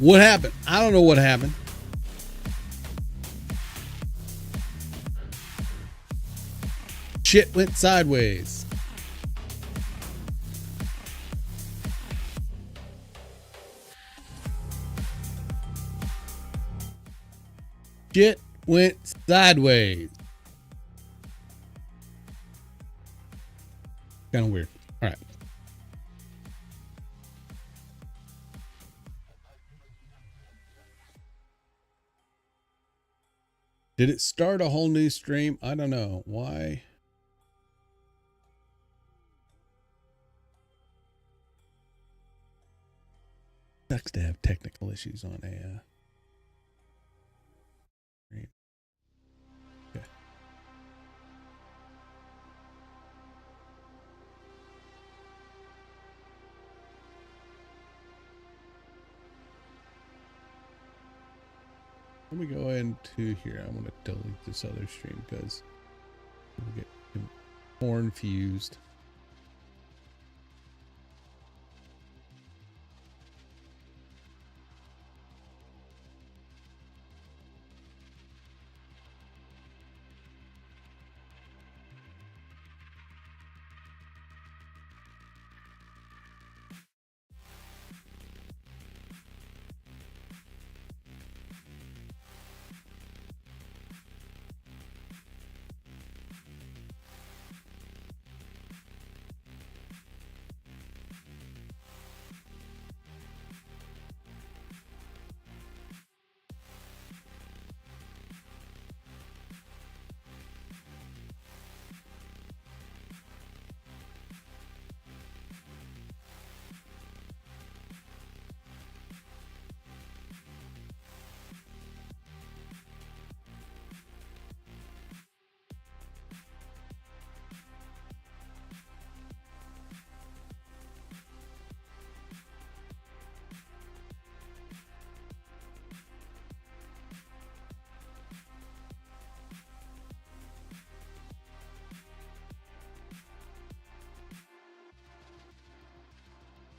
What happened? I don't know what happened. Shit went sideways. Shit went sideways. Kind of weird. All right. Did it start a whole new stream? I don't know. Why? Sucks to have technical issues on a stream. Okay. Let me go into here. I want to delete this other stream because we'll get confused.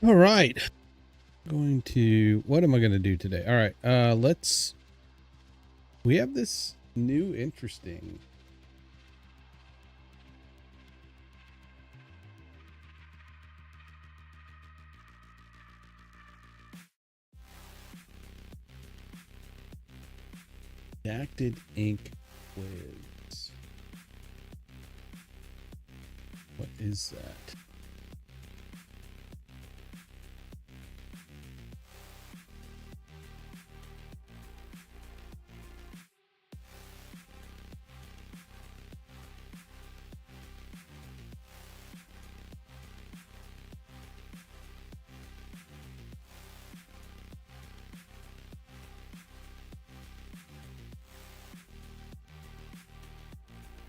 All right. What am I going to do today? All right. We have this new interesting redacted ink quiz. What is that?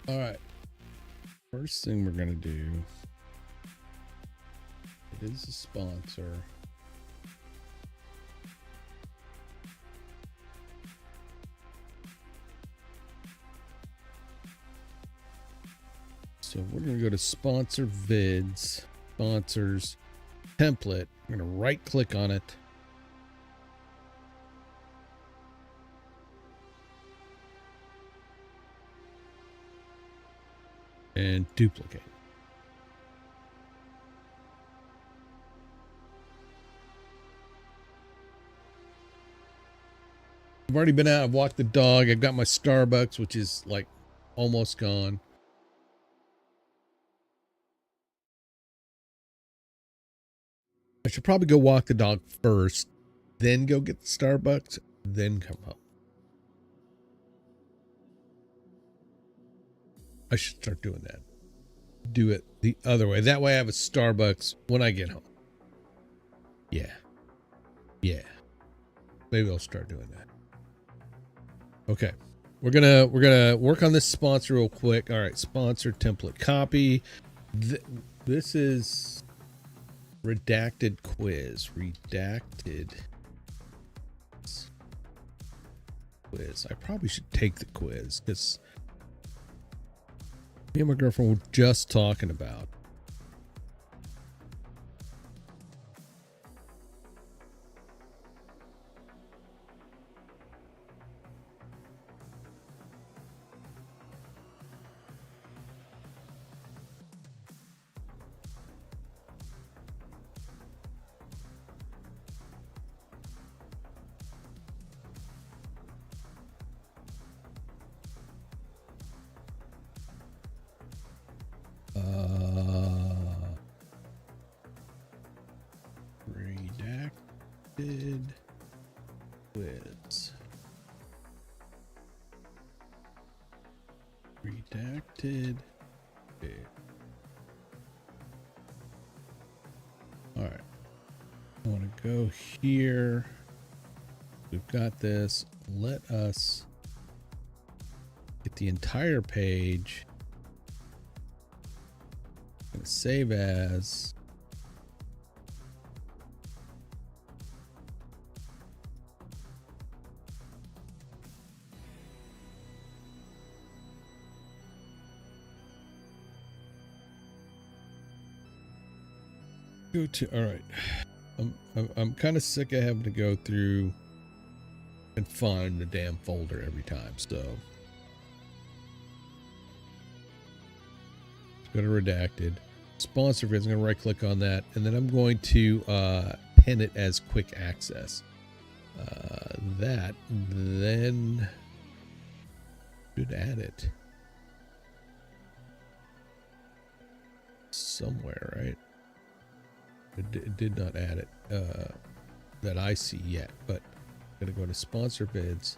All right. First thing we're going to do, it is a sponsor. So we're going to go to sponsor vids, sponsors, template. I'm going to right click on it. And duplicate. I've already been out. I've walked the dog. I've got my Starbucks, which is like almost gone. I should probably go walk the dog first, then go get the Starbucks, then come home. I should start doing that. Do it the other way. That way I have a Starbucks when I get home. Yeah. Yeah. Maybe I'll start doing that. Okay. We're gonna work on this sponsor real quick. All right, sponsor template copy. This is redacted quiz. Redacted quiz. I probably should take the quiz because me and my girlfriend were just talking about. redacted quiz. Redacted. Okay. All right. I want to go here. We've got this. Let us get the entire page. I'm going to save as. Go to, all right. I'm kind of sick of having to go through and find the damn folder every time. So go to redacted sponsor vids. I'm going to right click on that, and then I'm going to pin it as quick access. That then should add it somewhere, right? It did not add it that I see yet, but I'm going to go to sponsor bids.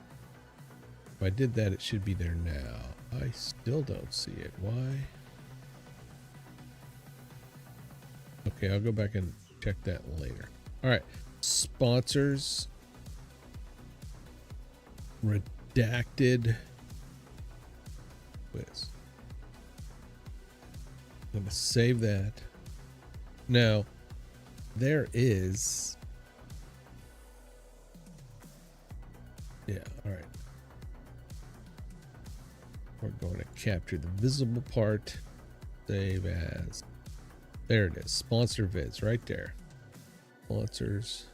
If I did that, it should be there now. I still don't see it. Why? Okay, I'll go back and check that later. All right, sponsors, redacted quiz. I'm going to save that. Now, there is, yeah, all right. We're going to capture the visible part, save as, there it is, sponsor vids right there. Sponsors,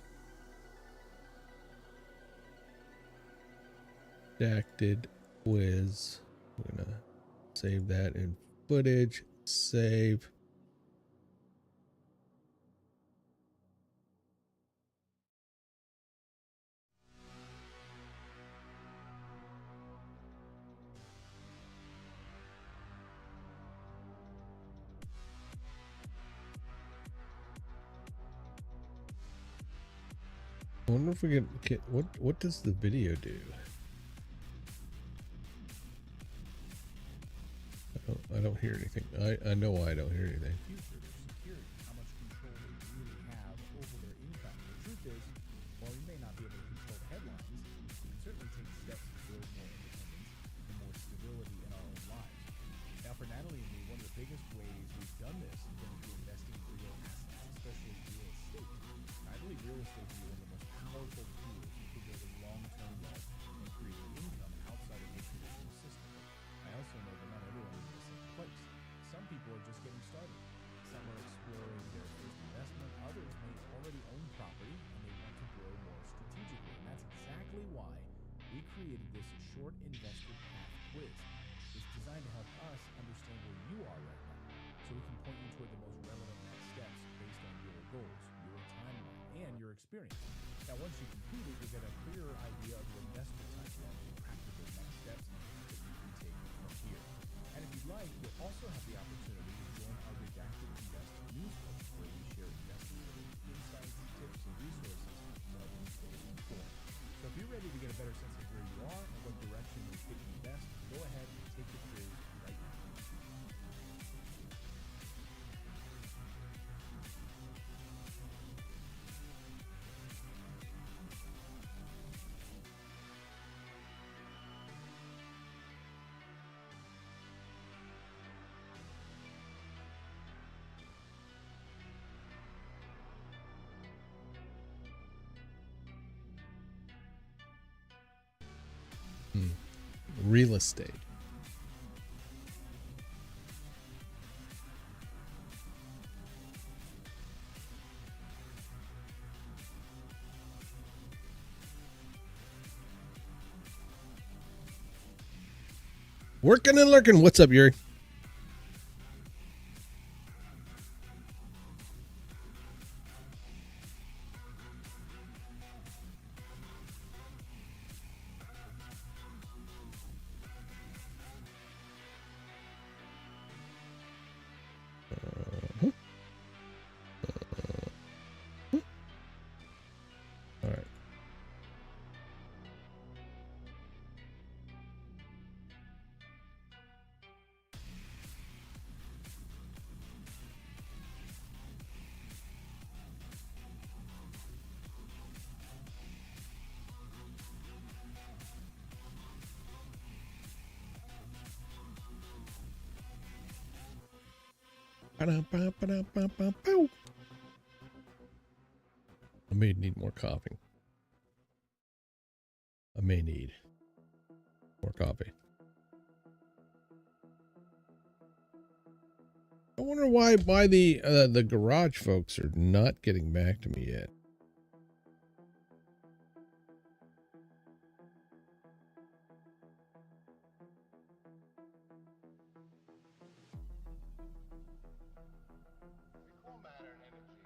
redacted quiz. I'm going to save that in footage, save. I wonder if we can what does the video do? I don't hear anything. I know why I don't hear anything. How much control they really have over their income. The truth is, while we may not be able to control the headlines, we can certainly take steps to build more independence and more stability in our own lives. Now, for Natalie and me, one of the biggest ways we've done this has been through investing in real assets, especially real estate. I believe real estate is one of the most powerful tools for building long-term wealth and creating income outside of the traditional system. I also know that not everyone is in the same place. Some people are just getting started. Some are exploring their first investment. Others may already own property and they want to grow more strategically. And that's exactly why we created this short investor path quiz. It's designed to help us understand where you are right now, so we can point you toward the most relevant next steps based on your goals, your timeline, and your experience. Now, once you complete it, you'll get a clearer idea of your investment timeline and practical next steps that you can take from here. And if you'd like, you'll also have the opportunity to join our Redacted Invest newsletter, where we share investment-related insights, tips, and resources that you stay informed. So if you're ready to get a better sense of where you are and what direction will fit you best, go ahead and take the quiz right now. Real estate. Working and lurking. What's up, Yuri? All I may need more coffee. I may need more coffee. I wonder why the garage folks are not getting back to me yet. Recall matter and energy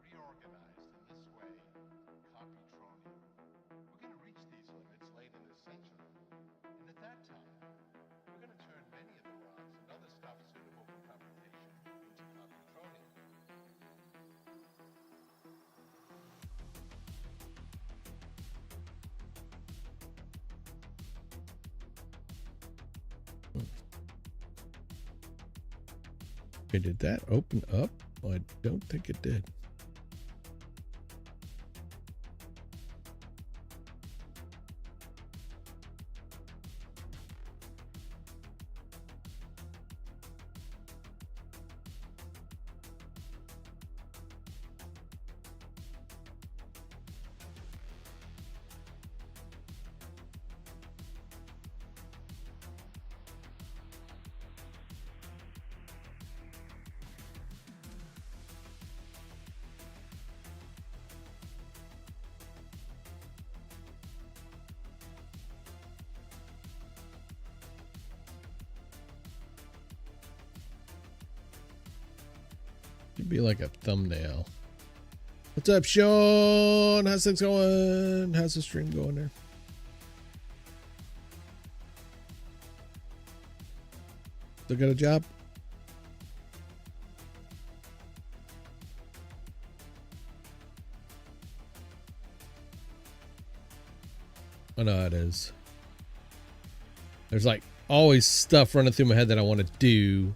reorganized in this way, Computronium. We're going to reach these limits late in this century. And at that time, we're going to turn many of the rocks and other stuff suitable for computation into Computronium. Okay, did that open up? I don't think it did. Should be like a thumbnail. What's up, Sean? How's things going? How's the stream going there? Still got a job? I know it is. There's like always stuff running through my head that I want to do,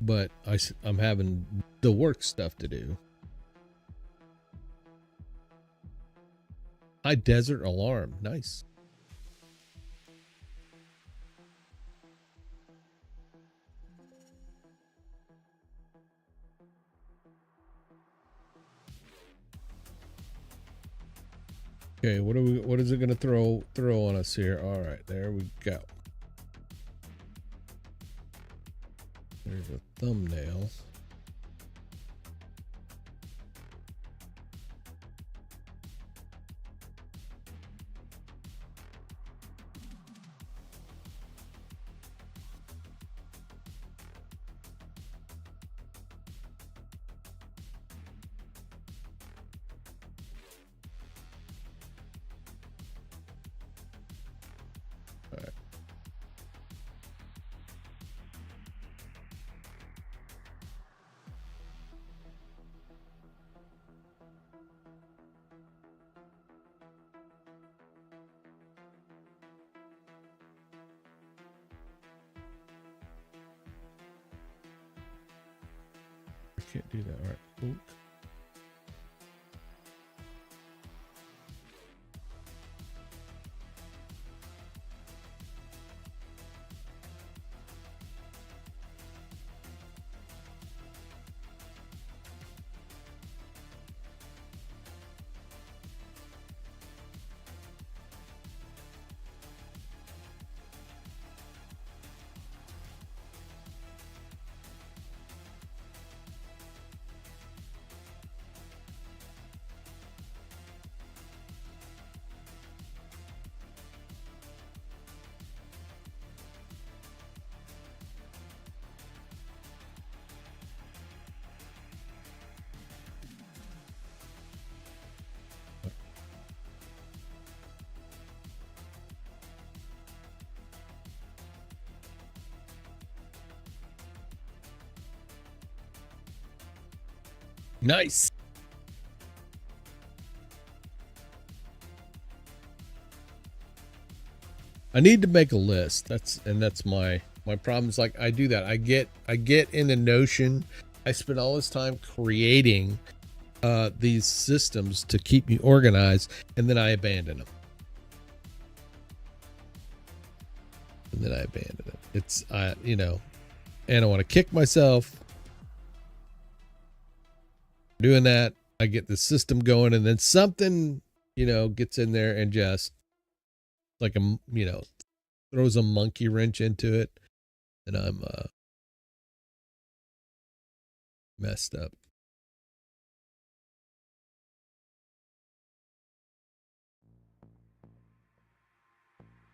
but I'm having the work stuff to do. High Desert Alarm. Nice. Okay, what is it gonna throw on us here? All right, there we go. There's a thumbnail. Can't do that. All right. Oop. Nice. I need to make a list. That's my problem is like I do that. I get in the Notion. I spend all this time creating these systems to keep me organized, and then I abandon them. And then I abandon it. It's and I want to kick myself. Doing that, I get the system going, and then something, gets in there and just like throws a monkey wrench into it, and I'm messed up.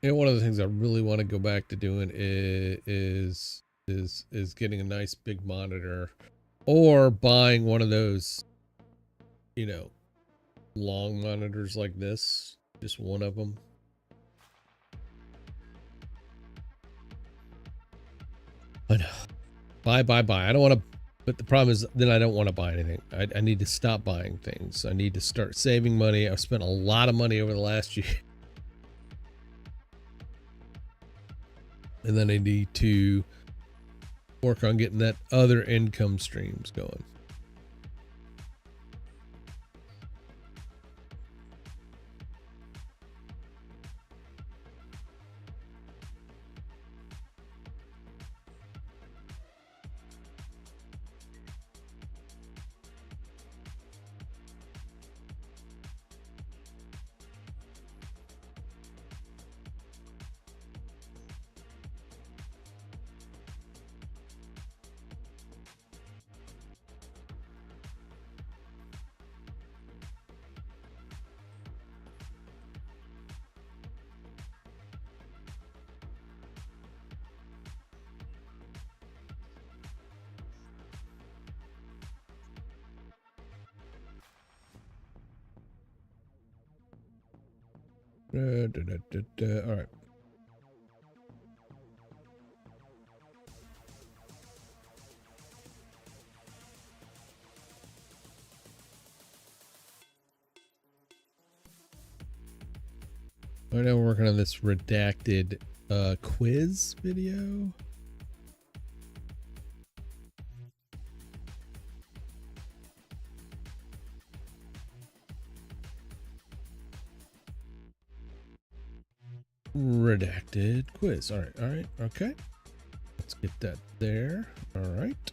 And one of the things I really want to go back to doing is getting a nice big monitor, or buying one of those, long monitors like this, just one of them. I know. Buy. I don't want to, but the problem is then I don't want to buy anything. I need to stop buying things. I need to start saving money. I've spent a lot of money over the last year. And then I need to work on getting that other income streams going. All right. Right now we're working on this redacted quiz video. Redacted quiz. All right. Okay. Let's get that there. All right.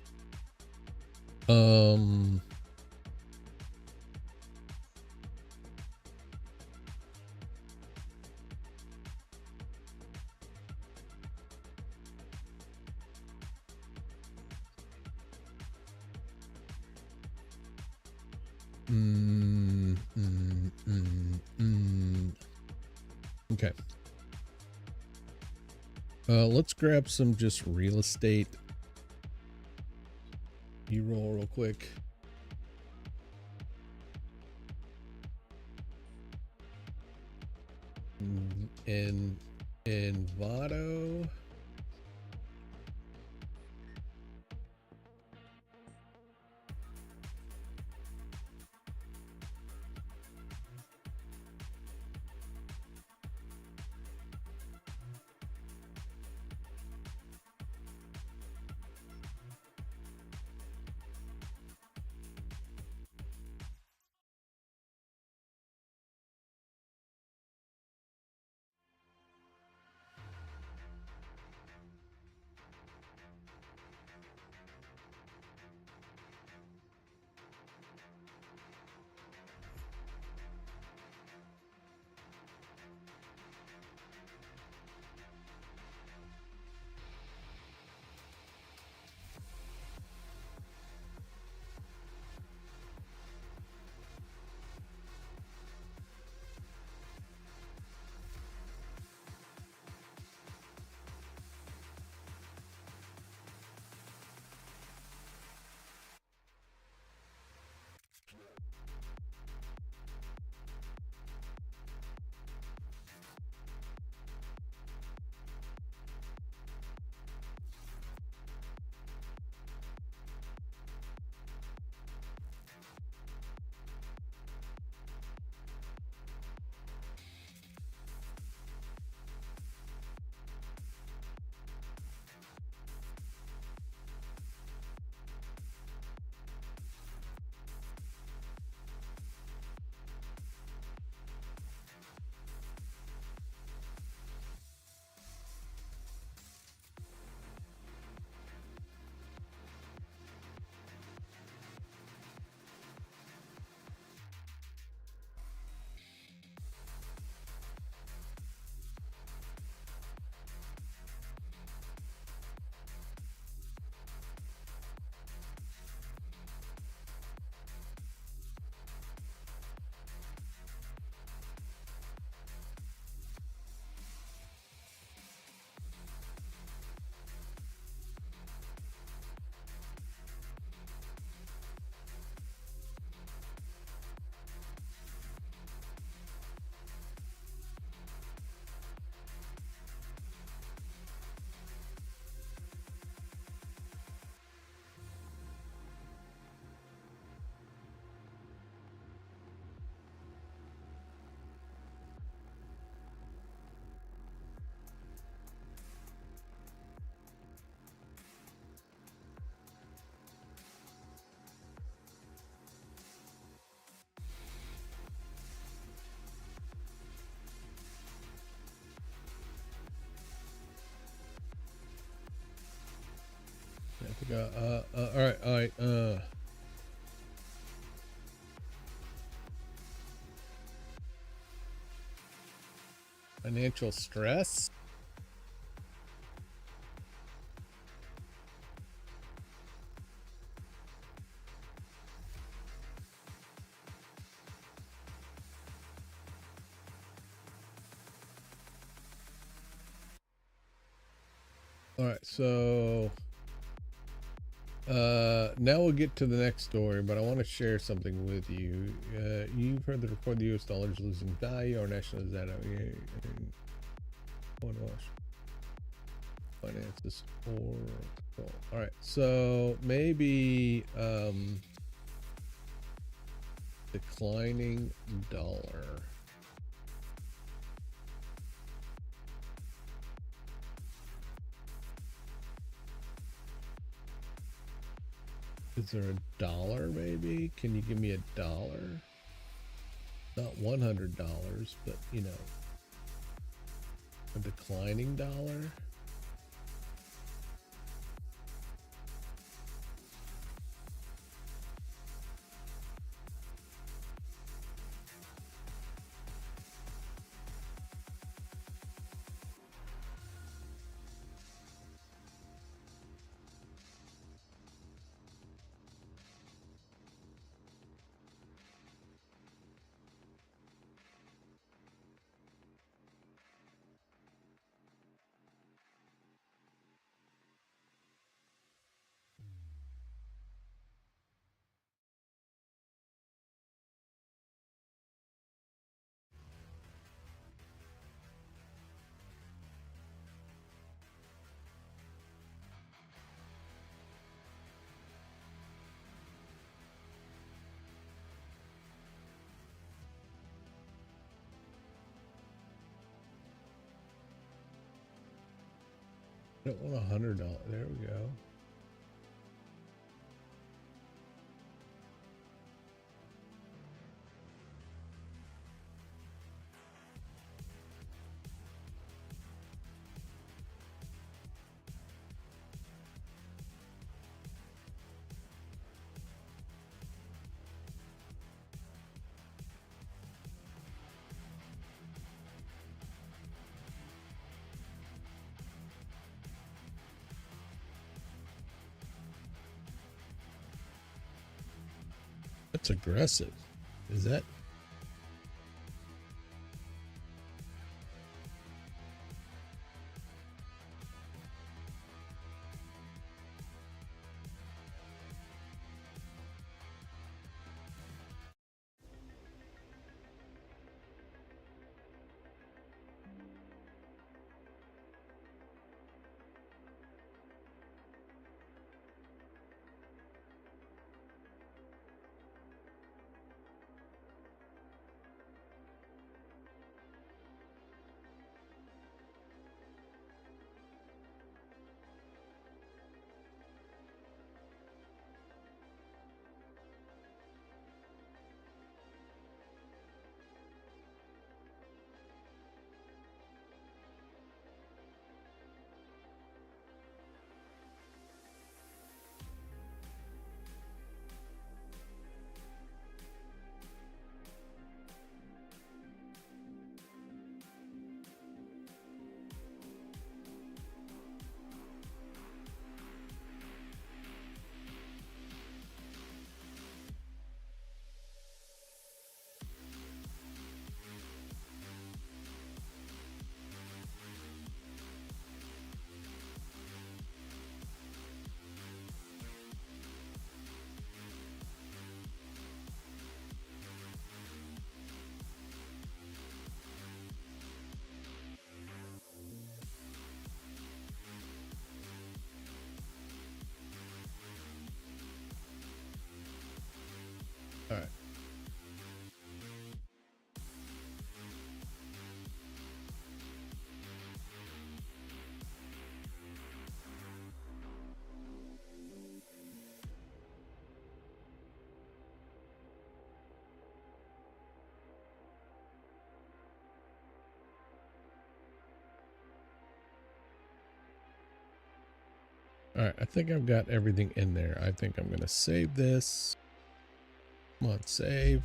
Okay. Let's grab some just real estate B-roll real quick. And Envato. All right. Financial stress. All right, so now we'll get to the next story, but I want to share something with you. You've heard the report the US dollar is losing value. Our national is that finances or control. All right, so maybe declining dollar. Is there a dollar maybe? Can you give me a dollar? Not $100, but you know, a declining dollar. I don't want $100. There we go. That's aggressive. Is that? All right, I think I've got everything in there. I think I'm going to save this. Come on, save.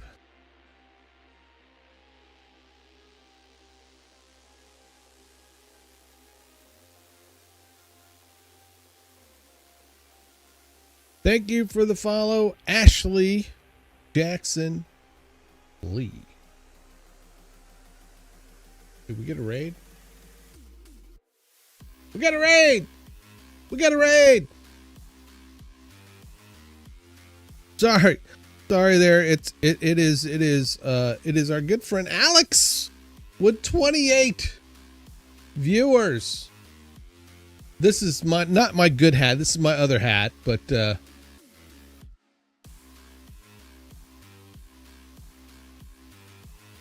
Thank you for the follow, Ashley Jackson Lee. Did we get a raid? We got a raid! We got a raid! Sorry there. It is our good friend Alex with 28 viewers. This is not my good hat. This is my other hat, but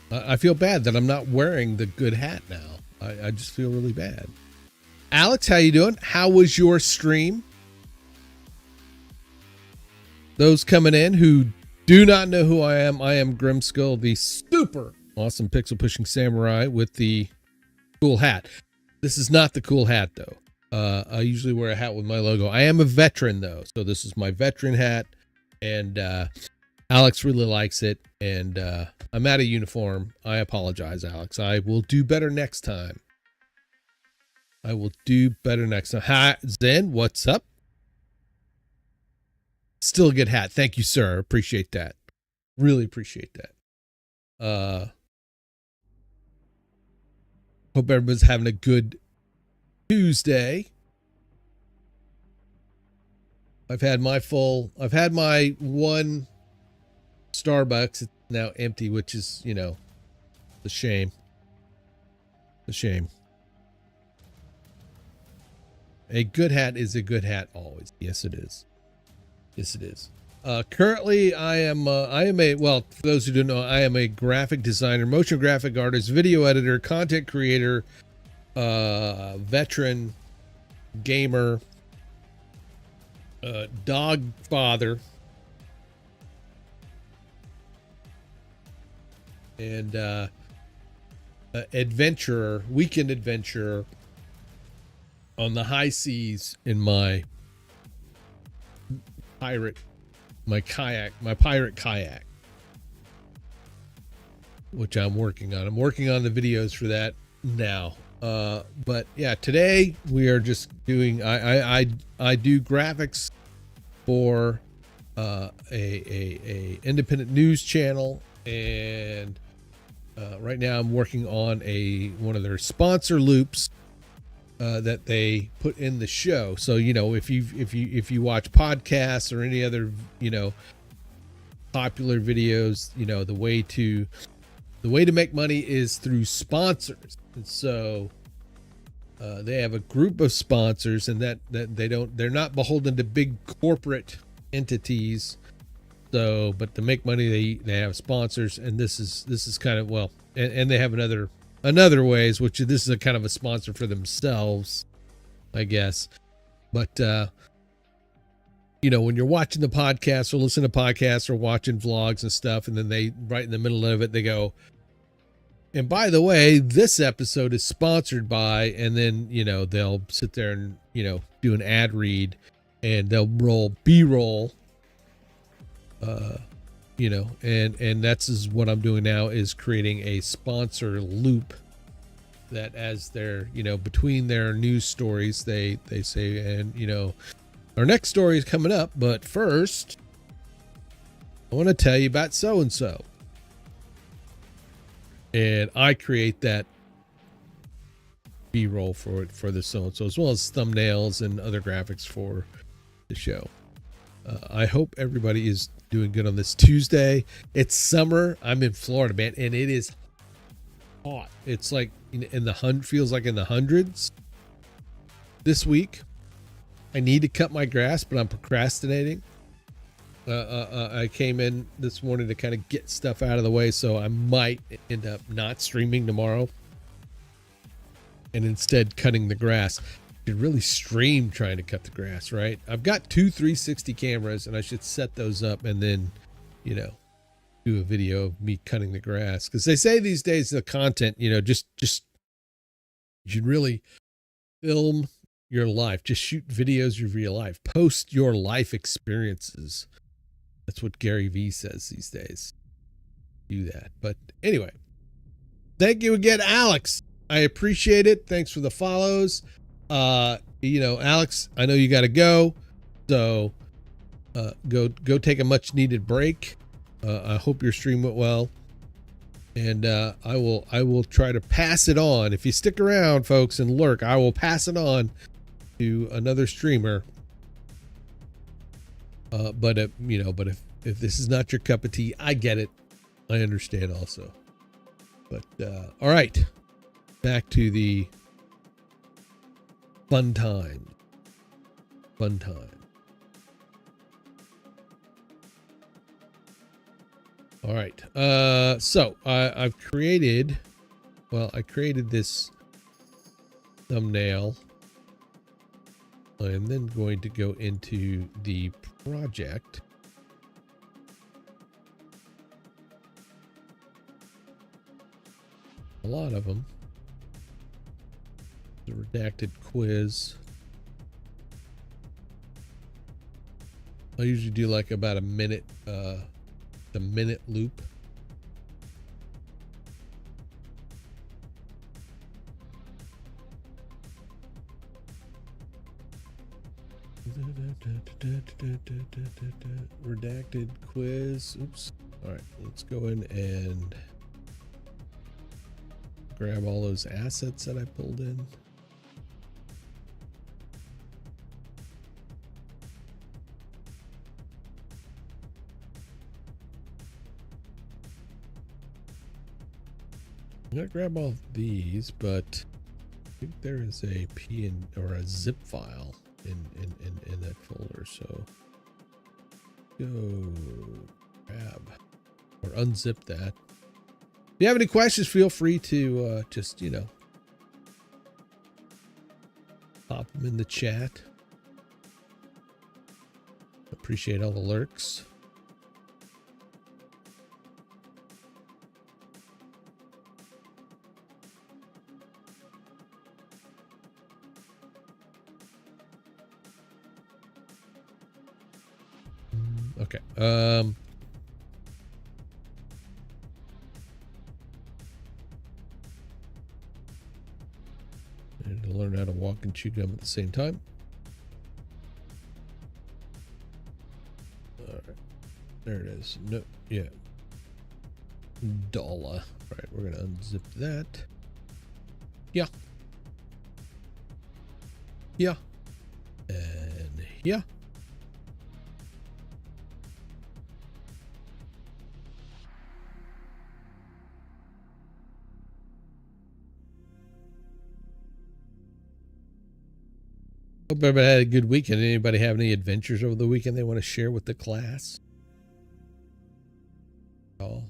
I feel bad that I'm not wearing the good hat now. I just feel really bad. Alex, how you doing? How was your stream? Those coming in who do not know who I am Grimskull, the super awesome pixel pushing samurai with the cool hat. This is not the cool hat though. I usually wear a hat with my logo. I am a veteran though, so this is my veteran hat, and Alex really likes it, and I'm out of uniform. I apologize, Alex. I will do better next time. I will do better next time. Hi, Zen, what's up? Still a good hat. Thank you, sir. Appreciate that. Really appreciate that. Hope everyone's having a good Tuesday. I've had my one Starbucks. It's now empty, which is, a shame. A shame. A good hat is a good hat always. Yes, it is. Yes, it is. Currently, I am for those who don't know, I am a graphic designer, motion graphic artist, video editor, content creator, veteran, gamer, dog father, and adventurer, weekend adventurer on the high seas in my pirate kayak, which I'm working on. I'm working on the videos for that now. But yeah, today we are just doing, I do graphics for a independent news channel, and right now I'm working on one of their sponsor loops that they put in the show. So if you watch podcasts or any other popular videos, the way to make money is through sponsors. And so they have a group of sponsors, and that they're not beholden to big corporate entities. So, but to make money, they have sponsors, and this is kind of, and they have another ways, which this is a kind of a sponsor for themselves, I guess. But when you're watching the podcast or listening to podcasts or watching vlogs and stuff, and then they, right in the middle of it, they go, and by the way, this episode is sponsored by, and then they'll sit there and do an ad read, and they'll roll B-roll, and that's is what I'm doing now, is creating a sponsor loop that, as they're between their news stories, they say, and our next story is coming up, but first I want to tell you about so and so, and I create that B-roll for the so and so, as well as thumbnails and other graphics for the show. I hope everybody is doing good on this Tuesday. It's summer. I'm in Florida, man, and it is hot. It's like feels like in the hundreds this week. I need to cut my grass, but I'm procrastinating. I came in this morning to kind of get stuff out of the way, so I might end up not streaming tomorrow and instead cutting the grass. Could really stream trying to cut the grass, right? I've got 2 360 cameras, and I should set those up and then do a video of me cutting the grass, because they say these days the content, just you should really film your life. Just shoot videos of your life. Post your life experiences. That's what Gary Vee says these days. Do that. But anyway, thank you again, Alex. I appreciate it. Thanks for the follows. Alex, I know you got to go. So go take a much needed break. I hope your stream went well. And I will try to pass it on. If you stick around, folks, and lurk, I will pass it on to another streamer. But if this is not your cup of tea, I get it. I understand also. But all right, back to the fun time. Fun time. All right. So I've created. Well, I created this thumbnail. I'm then going to go into the project. A lot of them. The redacted quiz. I usually do like about a minute loop. Redacted quiz. Oops. All right, let's go in and grab all those assets that I pulled in. I'm gonna grab all of these, but I think there is a or a zip file in that folder. So go grab or unzip that. If you have any questions, feel free to just pop them in the chat. Appreciate all the lurks. Okay. And to learn how to walk and chew gum at the same time. All right. There it is. No, yeah. Dollar. All right, we're gonna unzip that. Yeah. Yeah. And yeah. Hope everybody had a good weekend. Anybody have any adventures over the weekend they want to share with the class? Oh.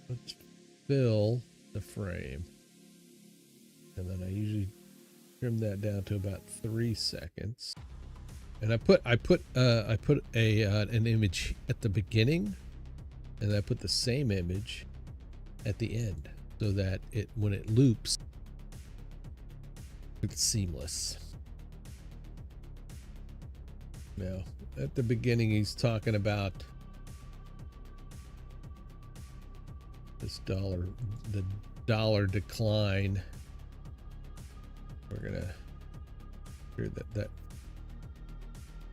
Let's fill the frame. And then I usually trim that down to about 3 seconds. And I put an image at the beginning, and I put the same image at the end, so that when it loops, it's seamless. Now, at the beginning, he's talking about this the dollar decline. We're gonna hear that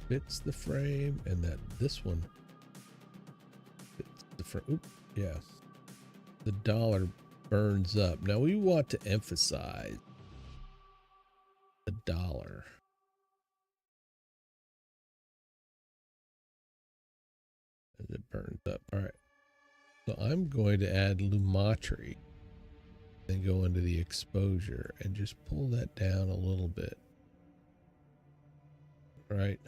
fits the frame, and that this one fits the frame. Oop, yeah, the dollar burns up. Now we want to emphasize the dollar. As it burns up. All right. So I'm going to add Lumetri. And go into the exposure and just pull that down a little bit. Right.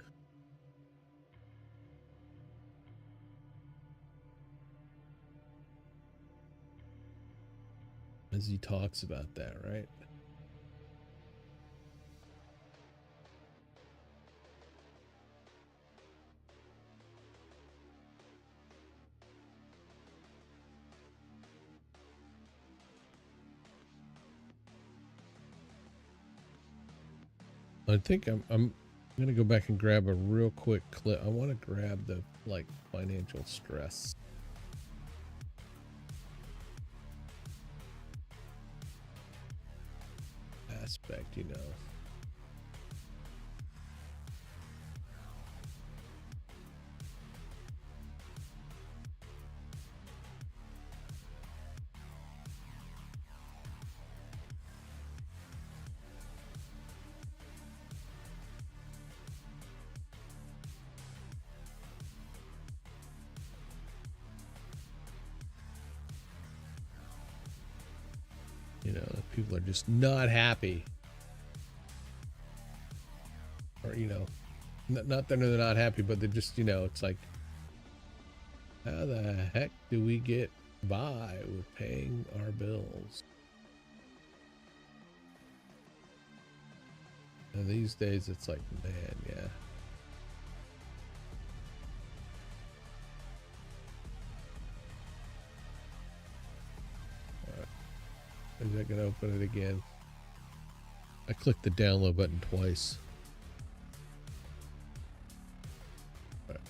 As he talks about that, right? I think I'm gonna go back and grab a real quick clip. I want to grab the like financial stress aspect, you know. You know, people are just not happy. Or, you know, not that they're not happy, but they're just, you know, it's like, how the heck do we get by with paying our bills? And these days it's like, man, yeah. Is that going to open it again? I clicked the download button twice. All right.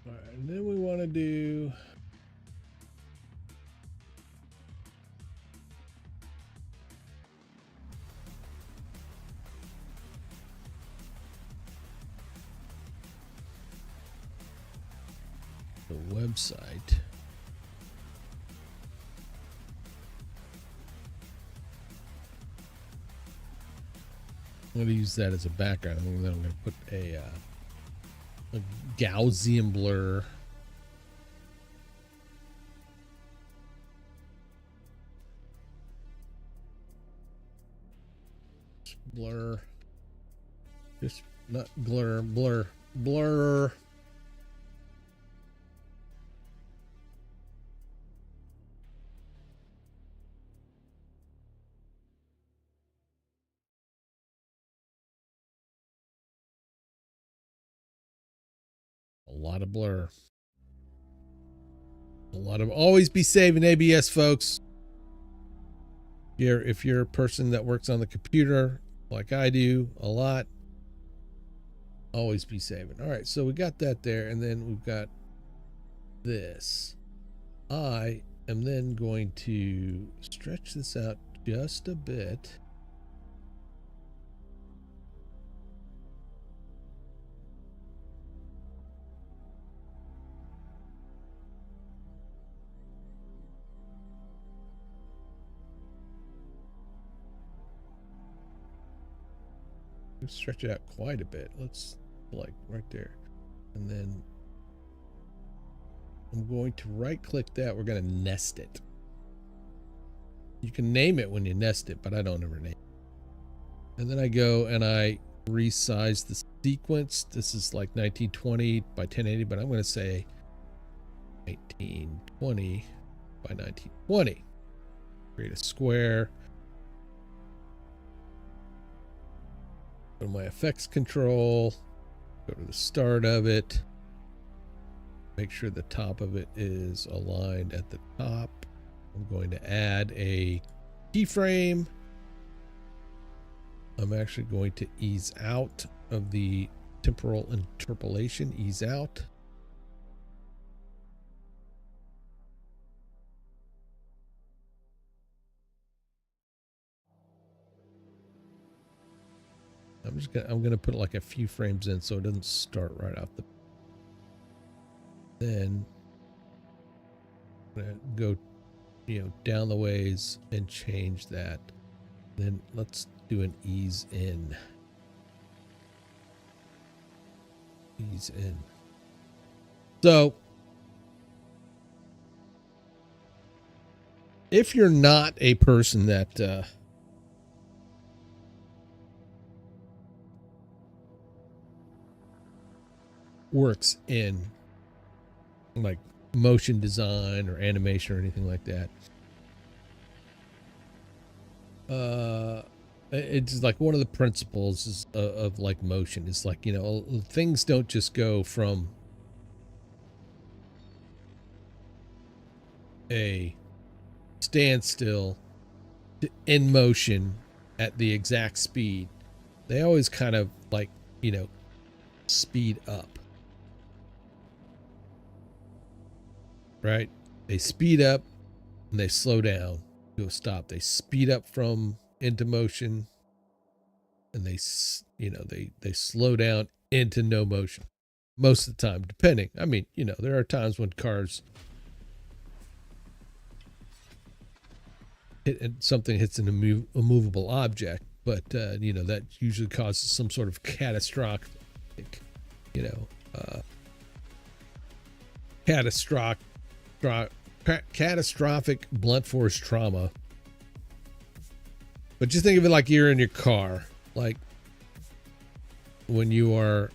All right, and then we want to do the website. I'm going to use that as a background, and then I'm going to put a Gaussian blur. Blur. Just not blur, blur, blur. A lot of blur. A lot of always be saving ABS, folks. If you're a person that works on the computer like I do a lot, always be saving. All right, so we got that there, and then we've got this. I am then going to stretch this out just a bit. Stretch it out quite a bit. Let's like right there, and then I'm going to right click that. We're going to nest it. You can name it when you nest it, but I don't ever name it. And then I go and I resize the sequence. This is like 1920 by 1080, but I'm going to say 1920 by 1920. Create a square. Go to my effects control, go to the start of it, make sure the top of it is aligned at the top. I'm going to add a keyframe. I'm actually going to ease out of the temporal interpolation, ease out. I'm gonna put like a few frames in so it doesn't start right off the. Then I'm gonna go, you know, down the ways and change that. Then let's do an ease in. Ease in. So if you're not a person that works in like motion design or animation or anything like that, it's like one of the principles is, of like motion is like, you know, things don't just go from a standstill to in motion at the exact speed. They always kind of like, you know, speed up, right? They speed up and they slow down to a stop. They speed up from into motion and they, you know, they slow down into no motion most of the time, depending. I mean, you know, there are times when cars something hits an immovable object, but you know, that usually causes some sort of catastrophic, you know, catastrophic blunt force trauma. But just think of it like you're in your car, like when you are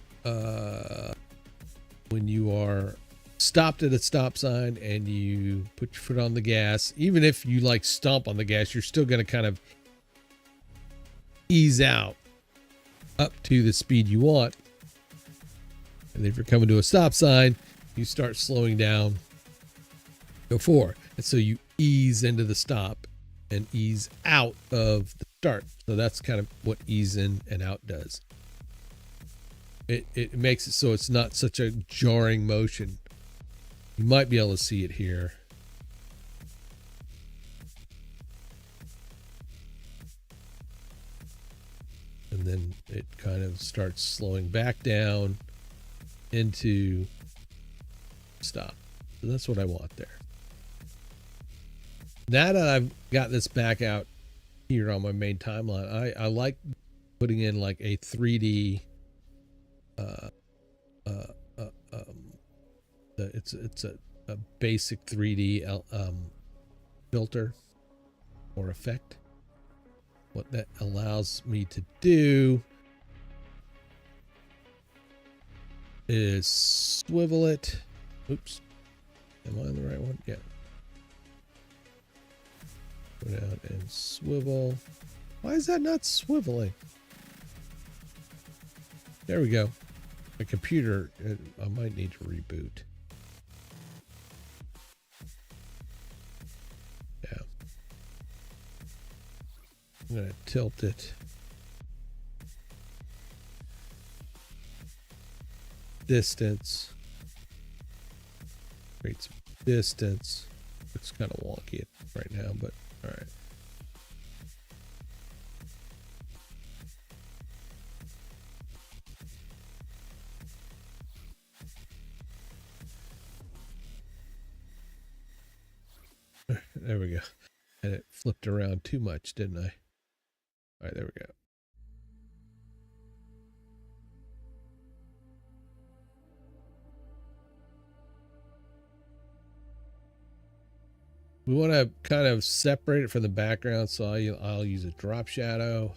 stopped at a stop sign and you put your foot on the gas. Even if you like stomp on the gas, you're still going to kind of ease out up to the speed you want. And if you're coming to a stop sign, you start slowing down before. And so you ease into the stop and ease out of the start. So that's kind of what ease in and out does. It makes it so it's not such a jarring motion. You might be able to see it here. And then it kind of starts slowing back down into stop. So that's what I want there. Now that I've got this back out here on my main timeline, I like putting in like a 3D it's a basic 3D filter or effect. What that allows me to do is swivel it. Oops. Am I on the right one? Yeah. Go down and swivel. Why is that not swiveling? There we go. My computer, I might need to reboot. Yeah. I'm going to tilt it. Distance. Create some distance. It's kind of wonky right now, but all right. There we go. And it flipped around too much, didn't I? All right, there we go. We want to kind of separate it from the background, so I'll use a drop shadow.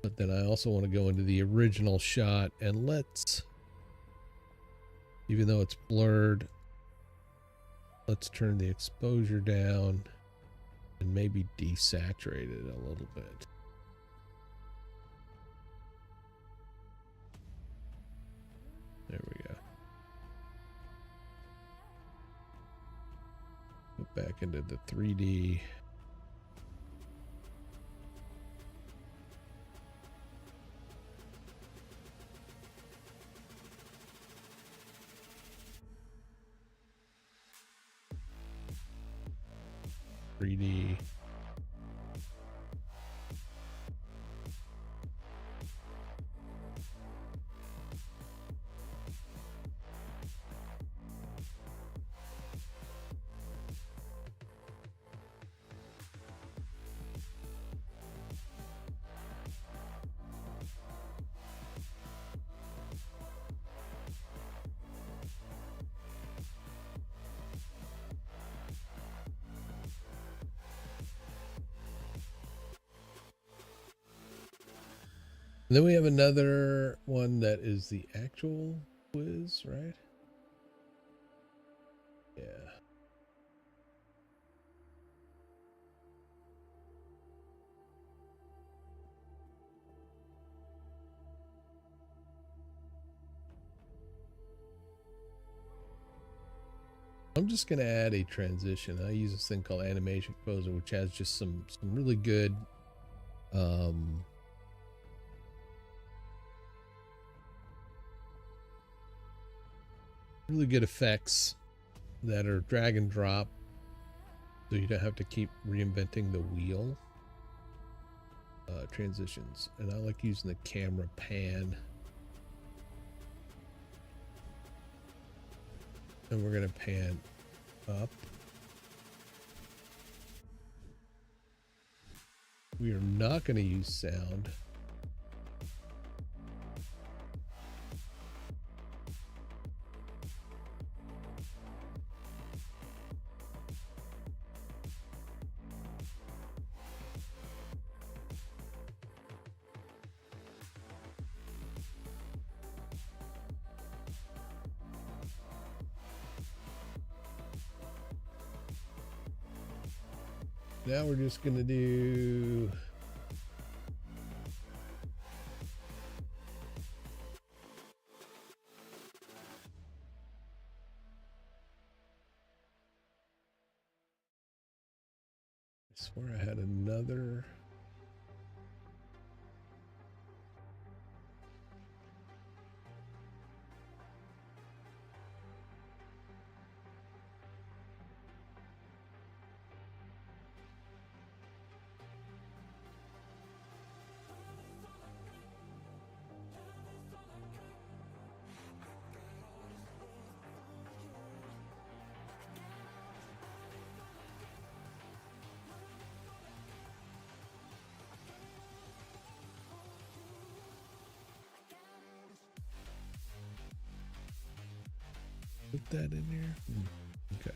But then I also want to go into the original shot and let's, even though it's blurred, let's turn the exposure down and maybe desaturate it a little bit. There we go. Go back into the 3D. And then we have another one that is the actual quiz, right? Yeah. I'm just going to add a transition. I use this thing called Animation Composer, which has just some really good really good effects that are drag and drop, so you don't have to keep reinventing the wheel. Transitions, and I like using the camera pan, and we're going to pan up. We are not going to use sound. Now we're just going to do I swear I had another. Put that in there. Okay.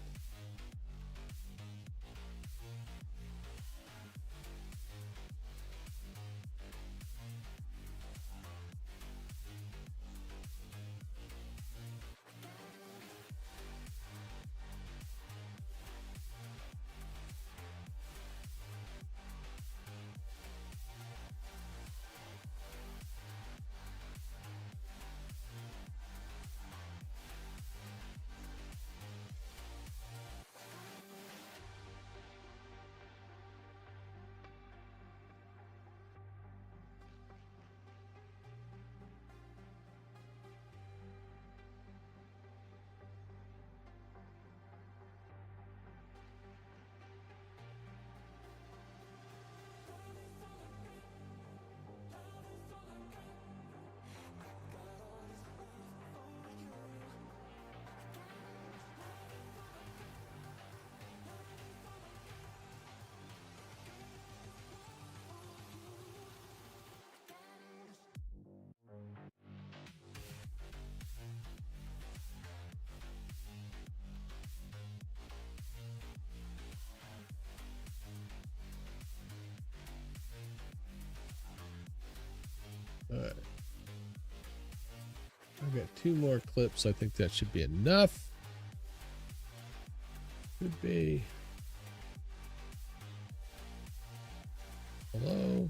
All right. I've got 2 more clips. I think that should be enough. Could be. Hello.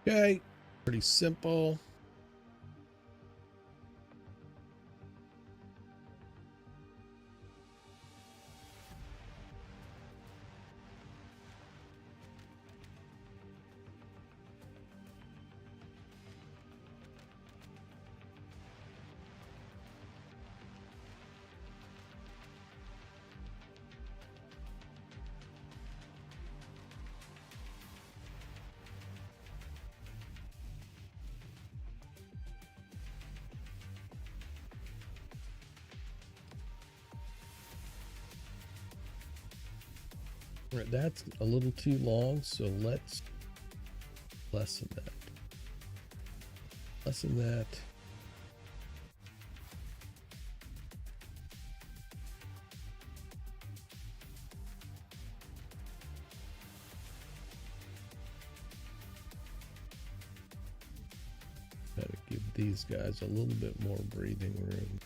Okay, pretty simple. All right, that's a little too long, so let's lessen that. Lessen that. Gotta give these guys a little bit more breathing room.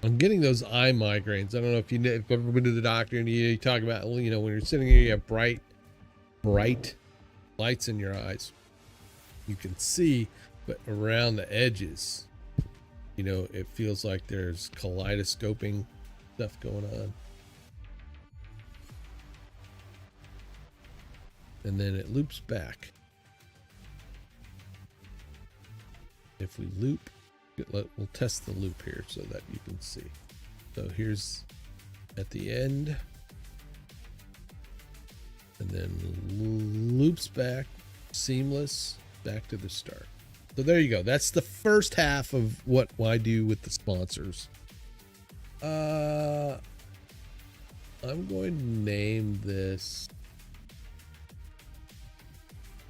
I'm getting those eye migraines. I don't know if you if you've ever been to the doctor and you talk about, you know, when you're sitting here, you have bright lights in your eyes. You can see, but around the edges, you know, it feels like there's kaleidoscoping stuff going on. And then it loops back. If we loop, we'll test the loop here so that you can see. So here's at the end, and then loops back, seamless, back to the start. So there you go. That's the first half of what I do with the sponsors. I'm going to name this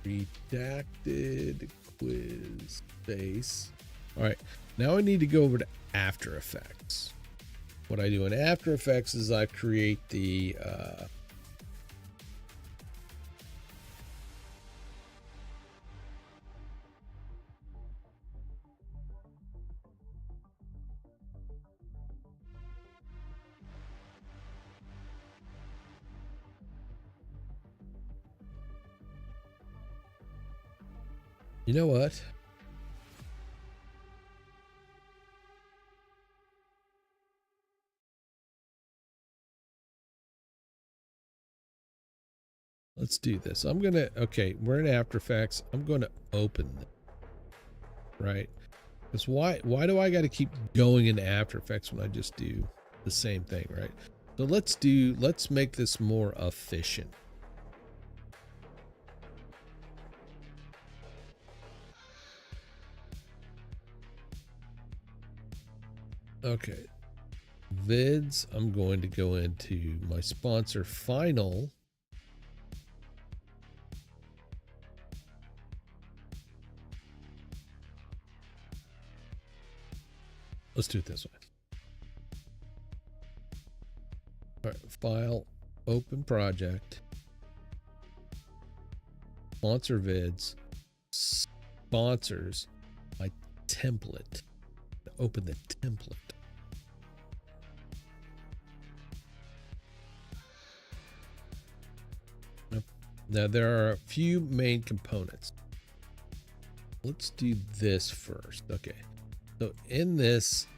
Redacted Quiz Base. All right, now I need to go over to After Effects. What I do in After Effects is I create the you know what? Let's do this. I'm gonna, okay, we're in After Effects. I'm gonna open them, right? Because why do I got to keep going into After Effects when I just do the same thing, right? So let's make this more efficient. Okay, vids, I'm going to go into my sponsor final. Let's do it this way. All right, file, open project, sponsor vids, sponsors, my template. Open the template. Now there are a few main components. Let's do this first. Okay. So in this,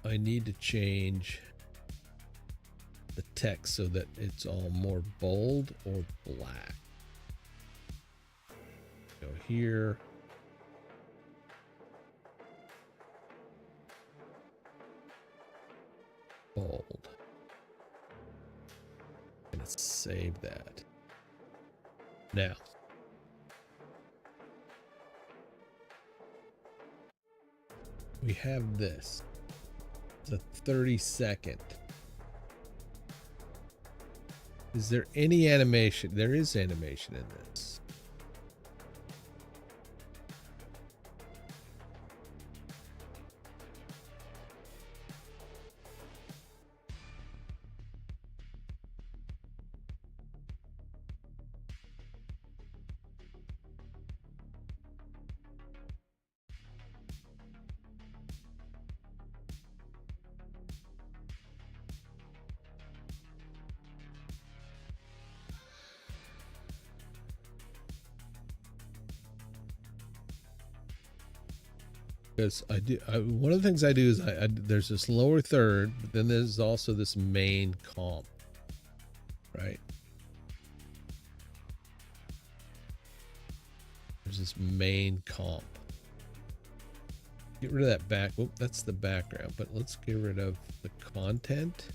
I need to change the text so that it's all more bold or black. Go here. Bold. I'm gonna save that. Now, we have this. It's a 30-second. Is there any animation? There is animation in this. Because one of the things I do is there's this lower third, but then there's also this main comp, right? There's this main comp. Get rid of that back. Oh, that's the background, but let's get rid of the content.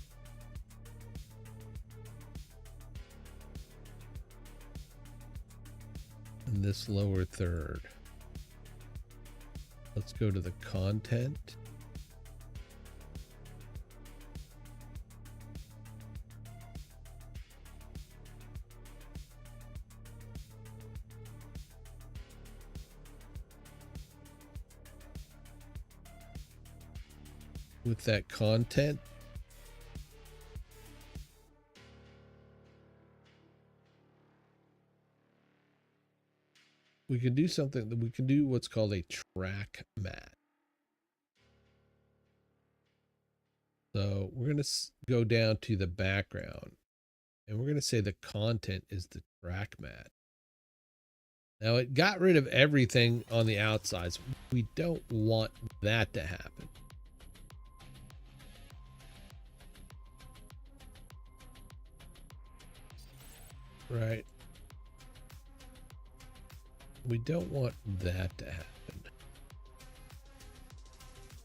And in this lower third. Let's go to the content. With that content, we can do something that we can do what's called a track mat. So we're going to go down to the background and we're going to say the content is the track mat. Now it got rid of everything on the outsides. We don't want that to happen. Right. We don't want that to happen.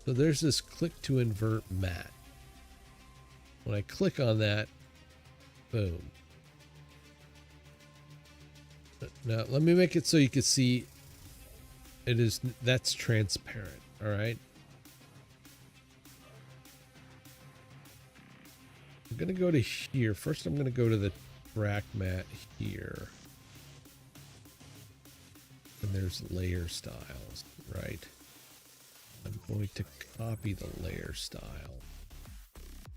So there's this click to invert mat. When I click on that, boom. Now let me make it so you can see that's transparent. All right. I'm going to go to here. First, I'm going to go to the track mat here. And there's layer styles, right? I'm going to copy the layer style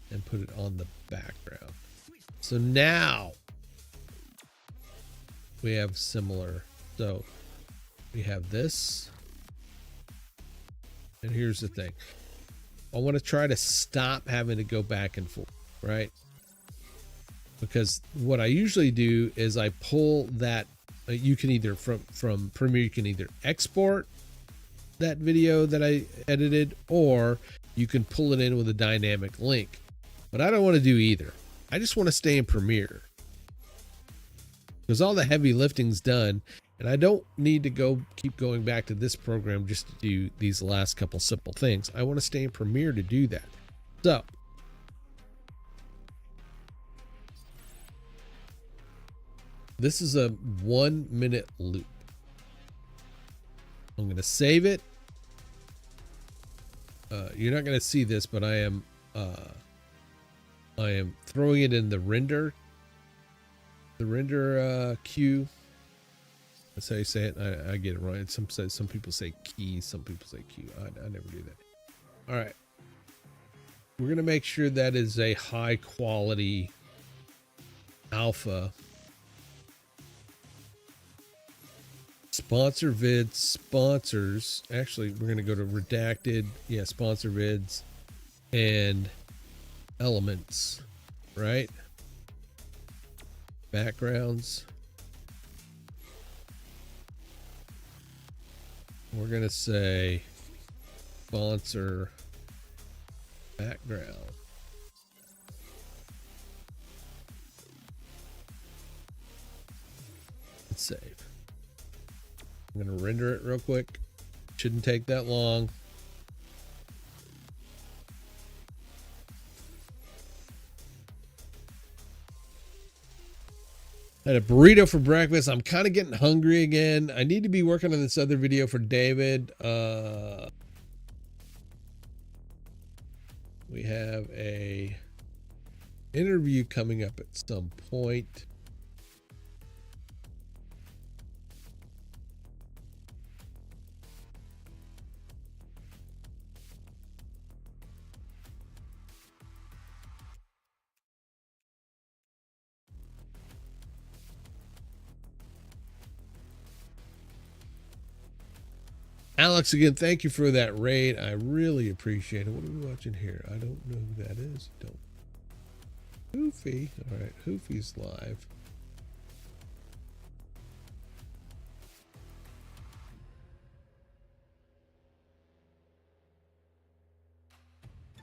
and put it on the background. So now we have similar. So we have this. And here's the thing. I want to try to stop having to go back and forth, right? Because what I usually do is I pull that. You can either from Premiere, you can either export that video that I edited, or you can pull it in with a dynamic link. But I don't want to do either. I just want to stay in Premiere because all the heavy lifting's done, and I don't need to keep going back to this program just to do these last couple simple things. I want to stay in Premiere to do that. So this is a 1 minute loop. I'm going to save it. You're not going to see this, but I am throwing it in the render queue. That's how you say it. I get it right. Some people say key, some people say queue. I never do that. All right. We're going to make sure that is a high quality alpha. Sponsor vids, sponsors. Actually, we're going to go to redacted. Yeah, sponsor vids and elements, right? Backgrounds. We're going to say sponsor background. Let's save. I'm going to render it real quick. Shouldn't take that long. Had a burrito for breakfast. I'm kind of getting hungry again. I need to be working on this other video for David. We have a interview coming up at some point. Alex, again, thank you for that raid. I really appreciate it. What are we watching here? I don't know who that is. Don't. Hoofy. All right, Hoofy's live.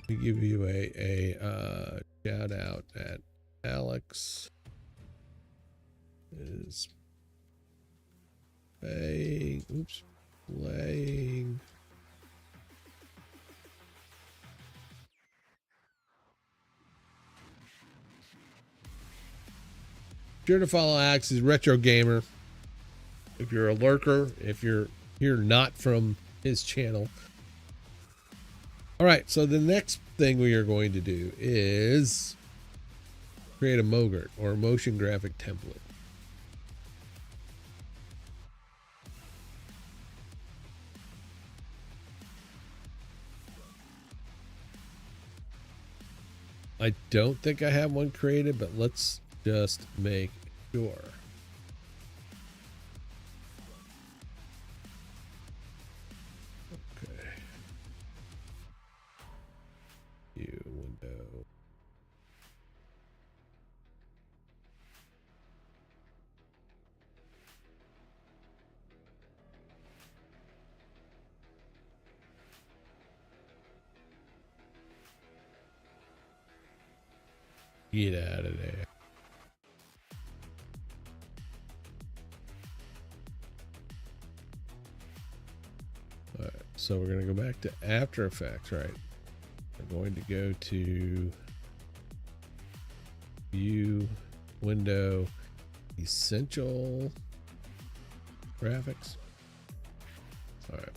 We give you a shout out at Alex is playing. Oops. Playing. Sure to follow Alex is Retro Gamer. if you're a lurker, if you're here not from his channel. All right, so the next thing we are going to do is create a MOGRT, or motion graphic template. I don't think I have one created, but let's just make sure. Okay. View window. Get out of there. All right, so we're going to go back to After Effects, right? We're going to go to View, Window, Essential Graphics. All right.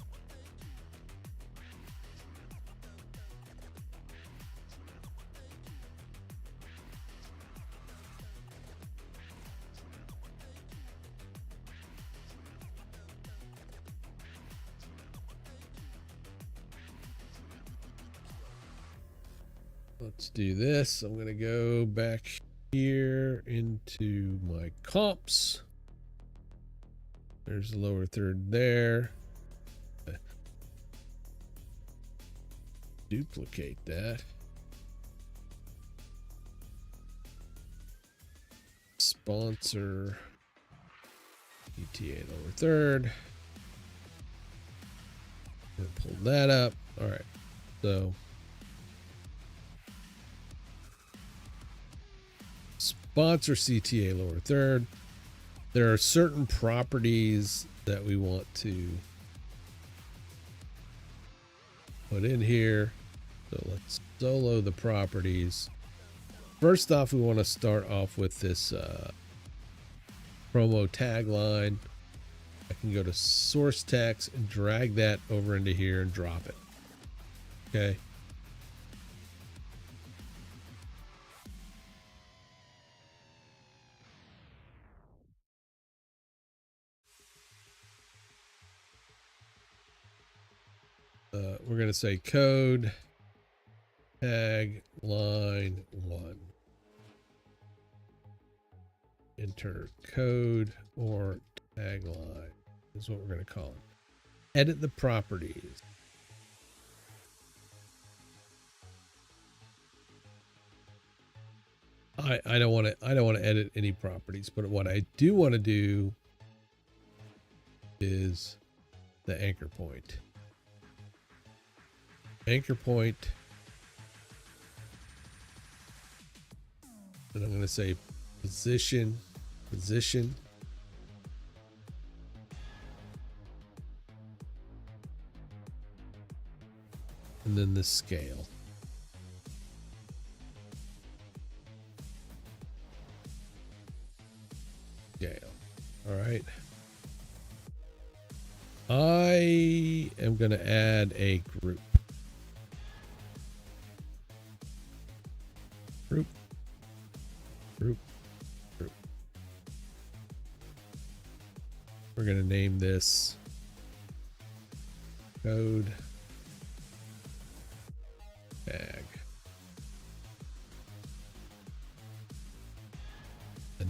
Let's do this. I'm going to go back here into my comps. There's the lower third there. Duplicate that. Sponsor ETA lower third. And pull that up. All right. So sponsor CTA lower third. There are certain properties that we want to put in here. So let's solo the properties. First off, we want to start off with this promo tagline. I can go to source text and drag that over into here and drop it. Okay. We're going to say code tag line 1. Enter code or tagline is what we're going to call it. Edit the properties. I don't want to edit any properties, but what I do want to do is the anchor point. Anchor point. And I'm going to say position. And then the scale. All right. I am going to add a group. Group. We're going to name this code tag. The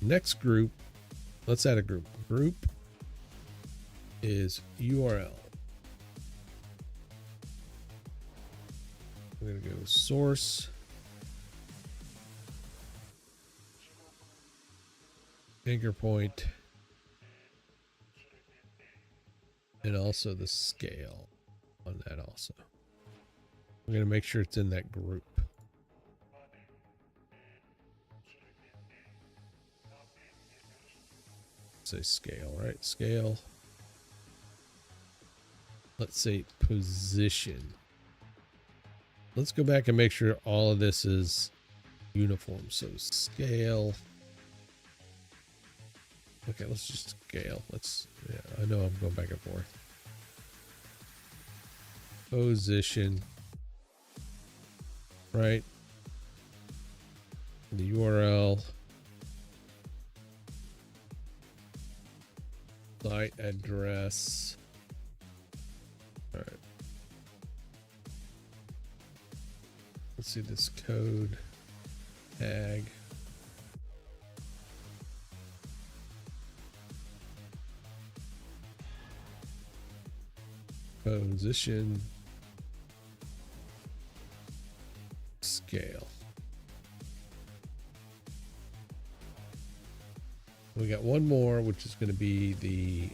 next group, let's add a group. Group is URL. We're going to go source. Anchor point. And also the scale on that also. I'm going to make sure it's in that group. Say scale, right? Scale. Let's say position. Let's go back and make sure all of this is uniform. So scale Okay, let's just scale. Yeah, I know I'm going back and forth. Position. Right. The URL. Site address. All right. Let's see this code. Tag. Position. Scale. We got one more, which is going to be the.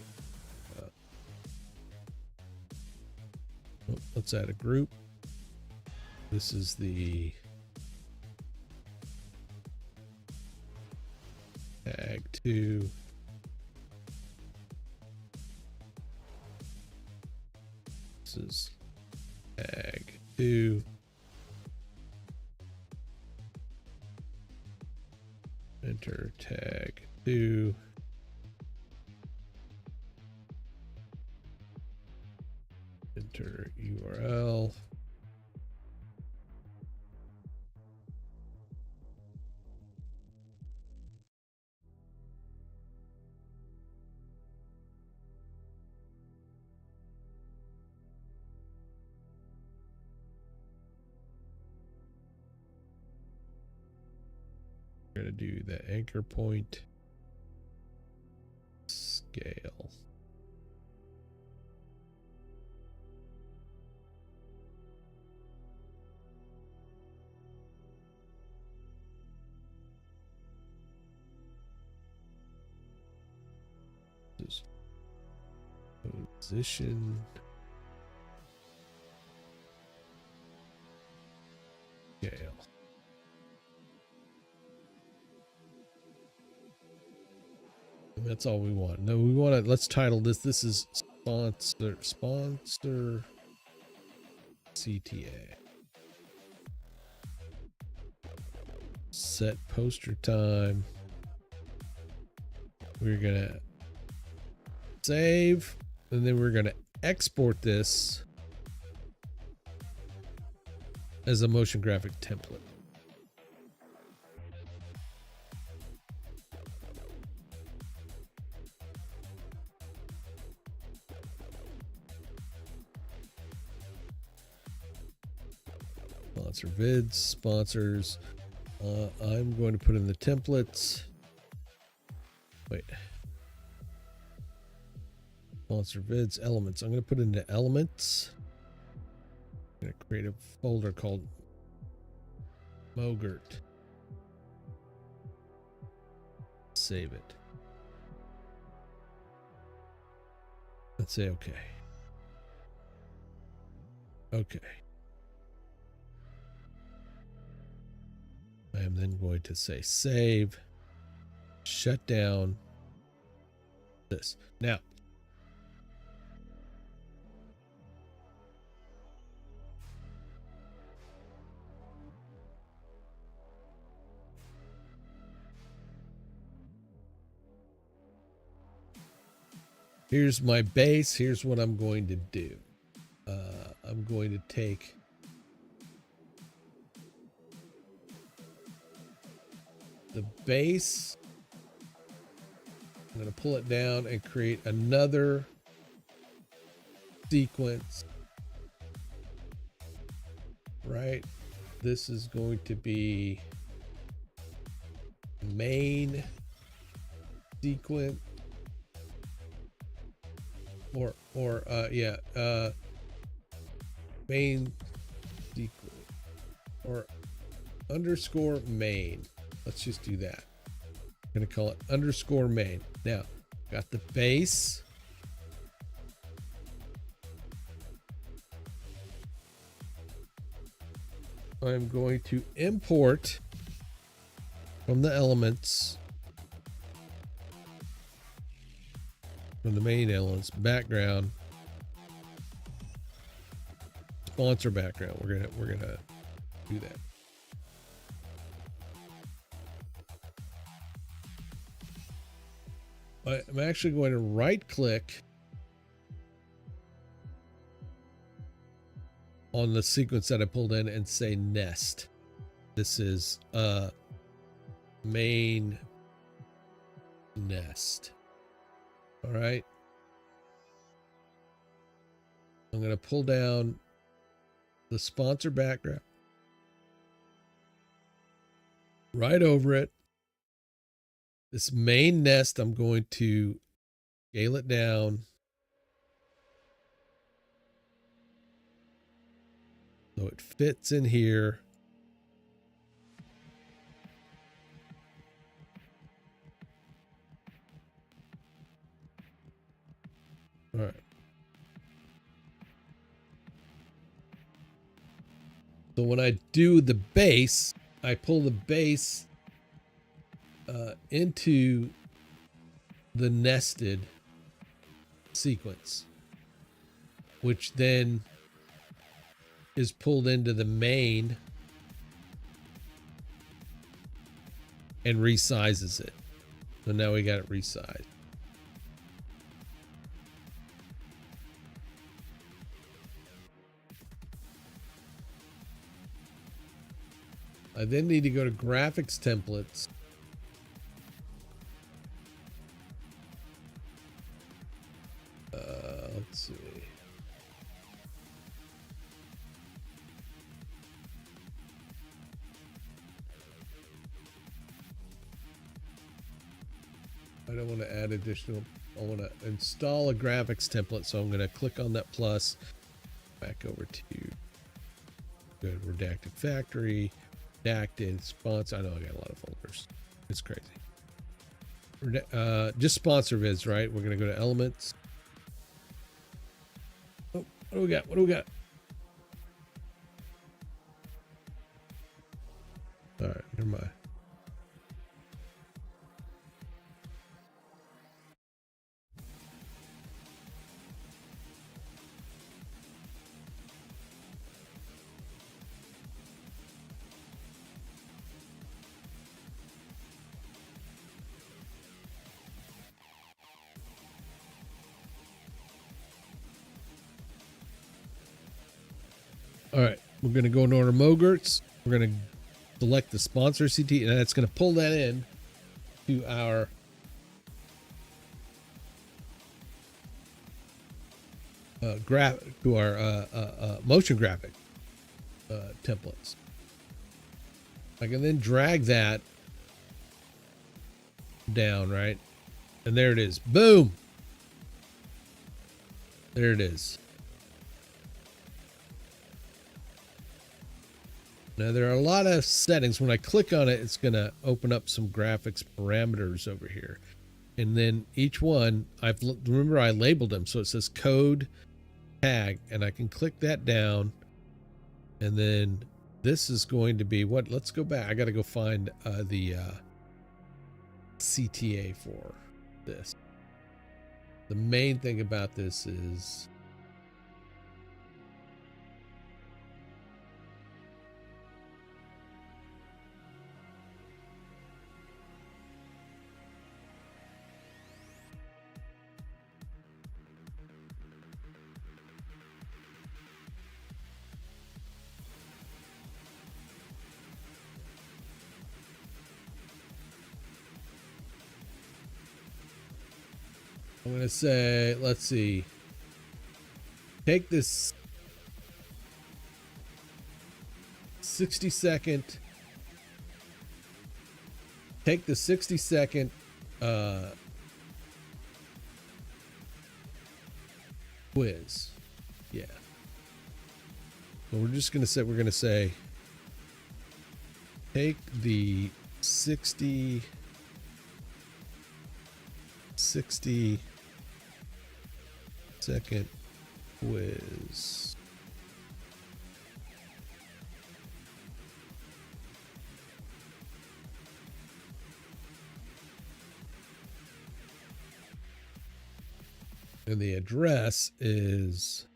Let's add a group. This is the tag 2. This is tag 2. Enter tag 2. Enter URL. We're going to do the anchor point. Scale. Position. Scale. And that's all we want. No, we want to, let's title this. This is sponsor CTA. Set poster time. We're going to save, and then we're going to export this as a motion graphic template. Sponsor vids, sponsors. I'm going to put in the templates. Wait. Sponsor vids, elements. I'm going to put into elements. I'm going to create a folder called Mogert. Save it. Let's say okay. Okay. I am then going to say save, shut down this. Now, here's my base. Here's what I'm going to do. I'm going to take the base. I'm going to pull it down and create another sequence. Right? This is going to be main sequence. Main sequence or underscore main. Let's just do that. I'm going to call it underscore main. Now, got the base. I'm going to import from the elements, from the main elements, background, sponsor background. We're gonna do that. I'm actually going to right click on the sequence that I pulled in and say nest. This is main nest. All right. I'm going to pull down the sponsor background right over it. This main nest, I'm going to scale it down so it fits in here. All right. So when I do the base, I pull the base into the nested sequence, which then is pulled into the main and resizes it. So now we got it resized. I then need to go to graphics templates. Let's see. I don't want to add additional. I want to install a graphics template. So I'm going to click on that plus, back over to good redacted factory, redacted sponsor. I know I got a lot of folders. It's crazy. Just sponsor vids, right? We're going to go to elements. Oh, what do we got? What do we got? All right, never mind. All right, we're going to go into our Mogerts. We're going to select the sponsor CT, and that's going to pull that in to our motion graphic templates. I can then drag that down, right? And there it is. Boom. There it is. Now there are a lot of settings. When I click on it, it's going to open up some graphics parameters over here. And then each one, remember I labeled them. So it says code tag, and I can click that down. And then this is going to be what? Let's go back. I got to go find the CTA for this. The main thing about this is I'm going to say, let's see, take this 60-second, take the 60-second quiz. Yeah. So we're just going to say, we're going to say, take the 60 second quiz. And the address is,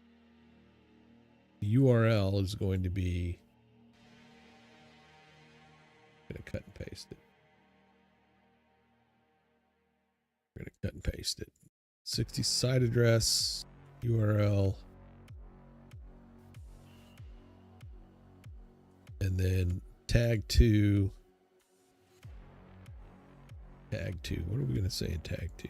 the URL is going to be, I'm going to cut and paste it. We're going to cut and paste it. 60 site address, URL. And then tag 2. Tag 2. What are we going to say in tag 2?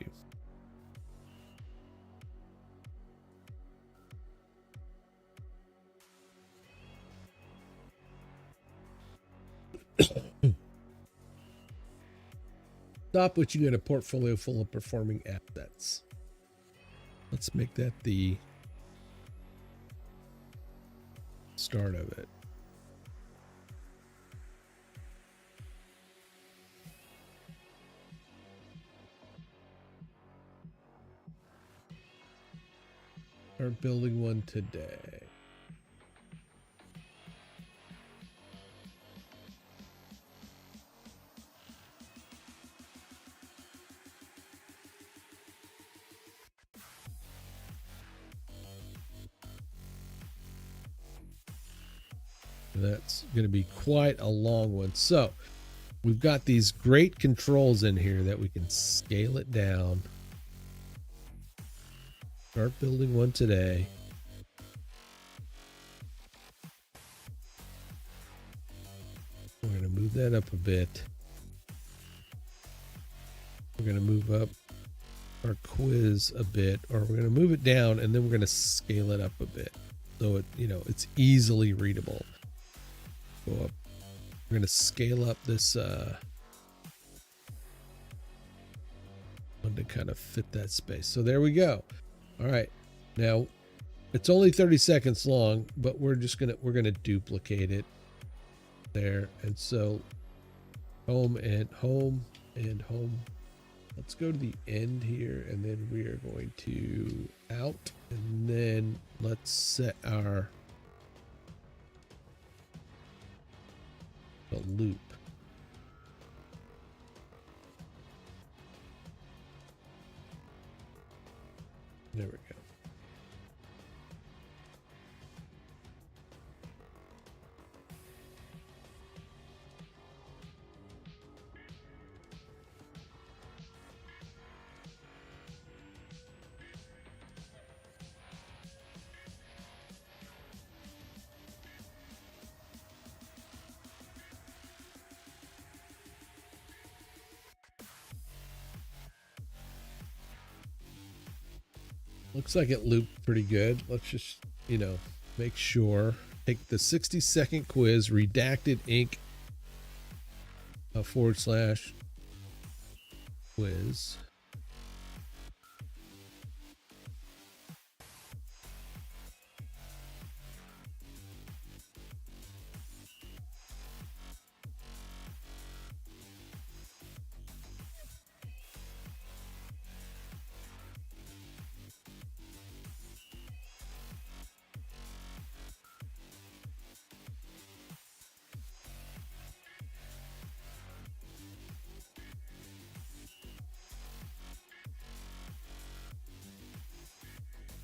Stop wishing at a portfolio full of performing assets. Let's make that the start of it. Start building one today. That's going to be quite a long one. So we've got these great controls in here that we can scale it down. Start building one today. We're going to move that up a bit. We're going to move up our quiz a bit, or we're going to move it down, and then we're going to scale it up a bit so it, it's easily readable. Go up. We're going to scale up this one to kind of fit that space. So there we go. All right. Now it's only 30 seconds long, but we're going to duplicate it there. And so home and home and home. Let's go to the end here, and then we are going to out, and then let's set our loop. There we go. Looks like it looped pretty good. Let's just, make sure. Take the 60-second quiz, redacted ink / quiz.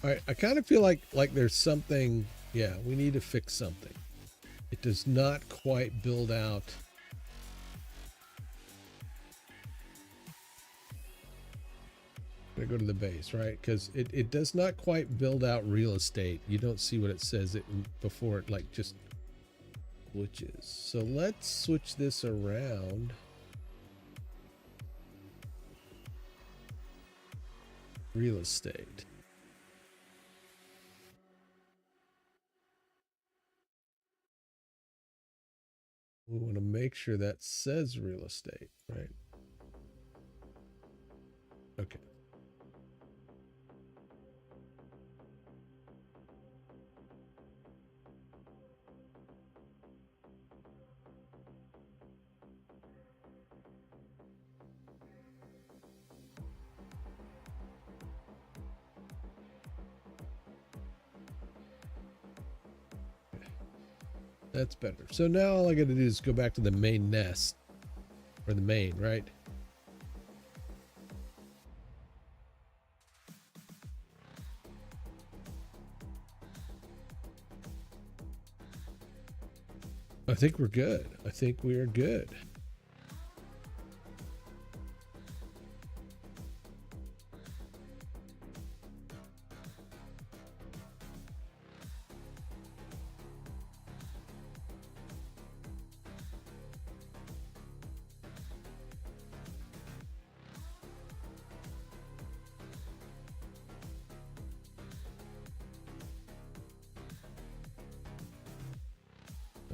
All right, I kind of feel like there's something, we need to fix something. It does not quite build out. I'm gonna go to the base, right? Because it does not quite build out real estate. You don't see what it says before it just switches. So let's switch this around. Real estate. We want to make sure that says real estate, right? Okay. That's better. So now all I got to do is go back to the main nest, or the main, right? I think we're good. I think we are good.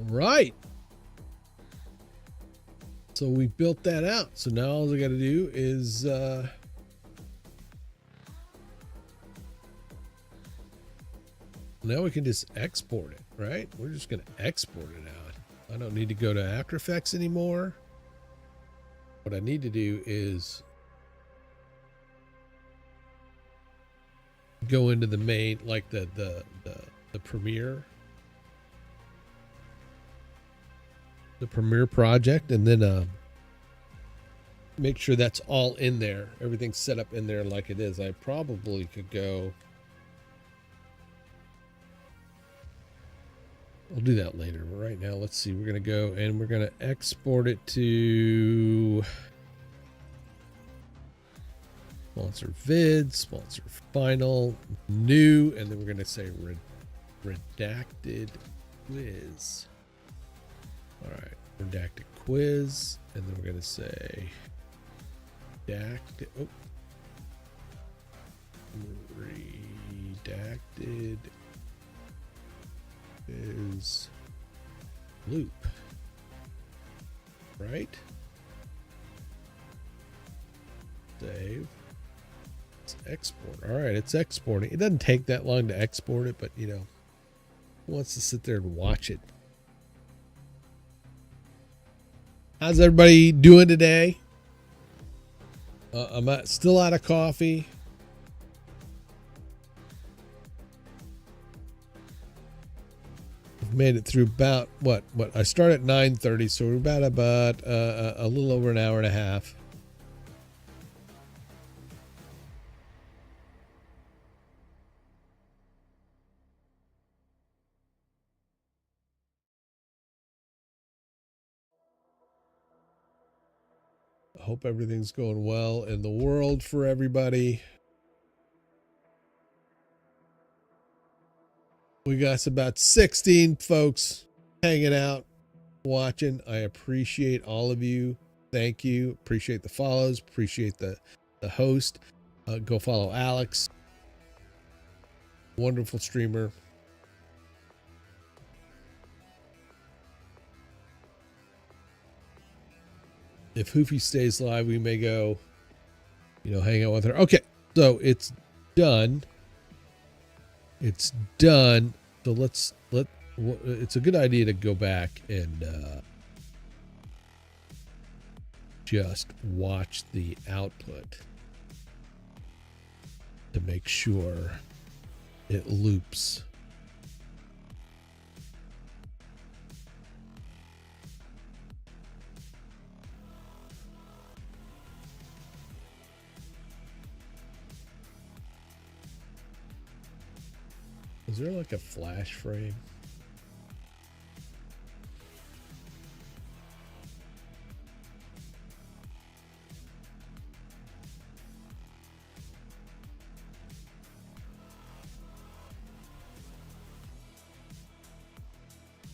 right. So we built that out. So now all I got to do is now we can just export it, right? We're just going to export it out. I don't need to go to After Effects anymore. What I need to do is go into the main, like the Premiere. The Premiere project, and then make sure that's all in there. Everything's set up in there like it is. I probably could go. I'll do that later. But right now, let's see. We're going to go and we're going to export it to sponsor vid, sponsor final, new, and then we're going to say redacted quiz. All right, redacted quiz, and then we're going to say redacted. Oh, redacted is loop, right? Save. Let's export. All right, it's exporting. It doesn't take that long to export it, but you know, who wants to sit there and watch it? How's everybody doing today? I'm still out of coffee. I've made it through about what I start at 9:30, so we're about a little over an hour and a half. I hope everything's going well in the world for everybody. We got about 16 folks hanging out, watching. I appreciate all of you. Thank you. Appreciate the follows. Appreciate the host. Go follow Alex. Wonderful streamer. If Hoofy stays live, we may go, hang out with her. Okay, so it's done. It's done. So it's a good idea to go back and just watch the output to make sure it loops. Is there like a flash frame?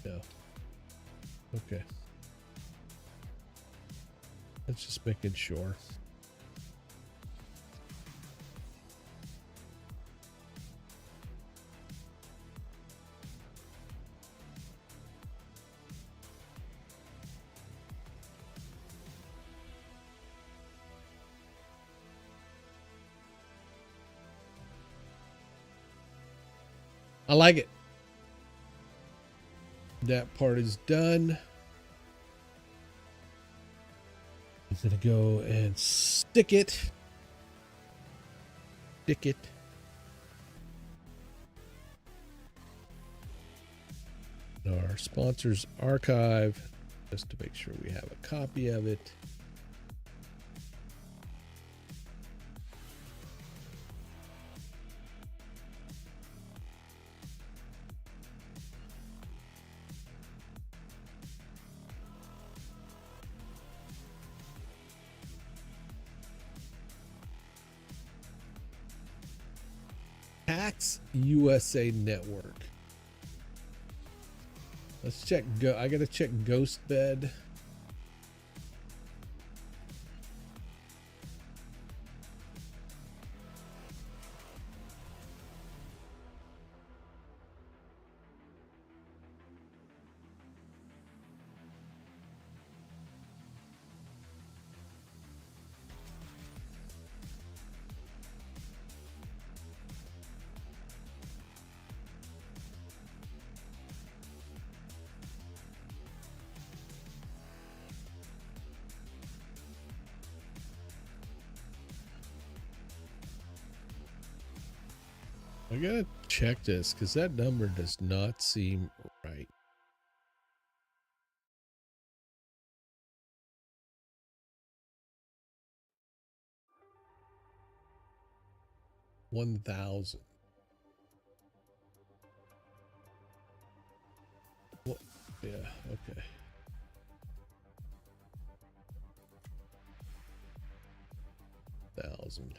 No. Okay. Let's just making sure. I like it. That part is done. I'm going to go and stick it. Stick it. Our sponsors archive, just to make sure we have a copy of it. Tax USA Network. Let's check. I gotta check Ghostbed. I gotta check this because that number does not seem right. $1,000. What? Yeah. Okay. $1,000.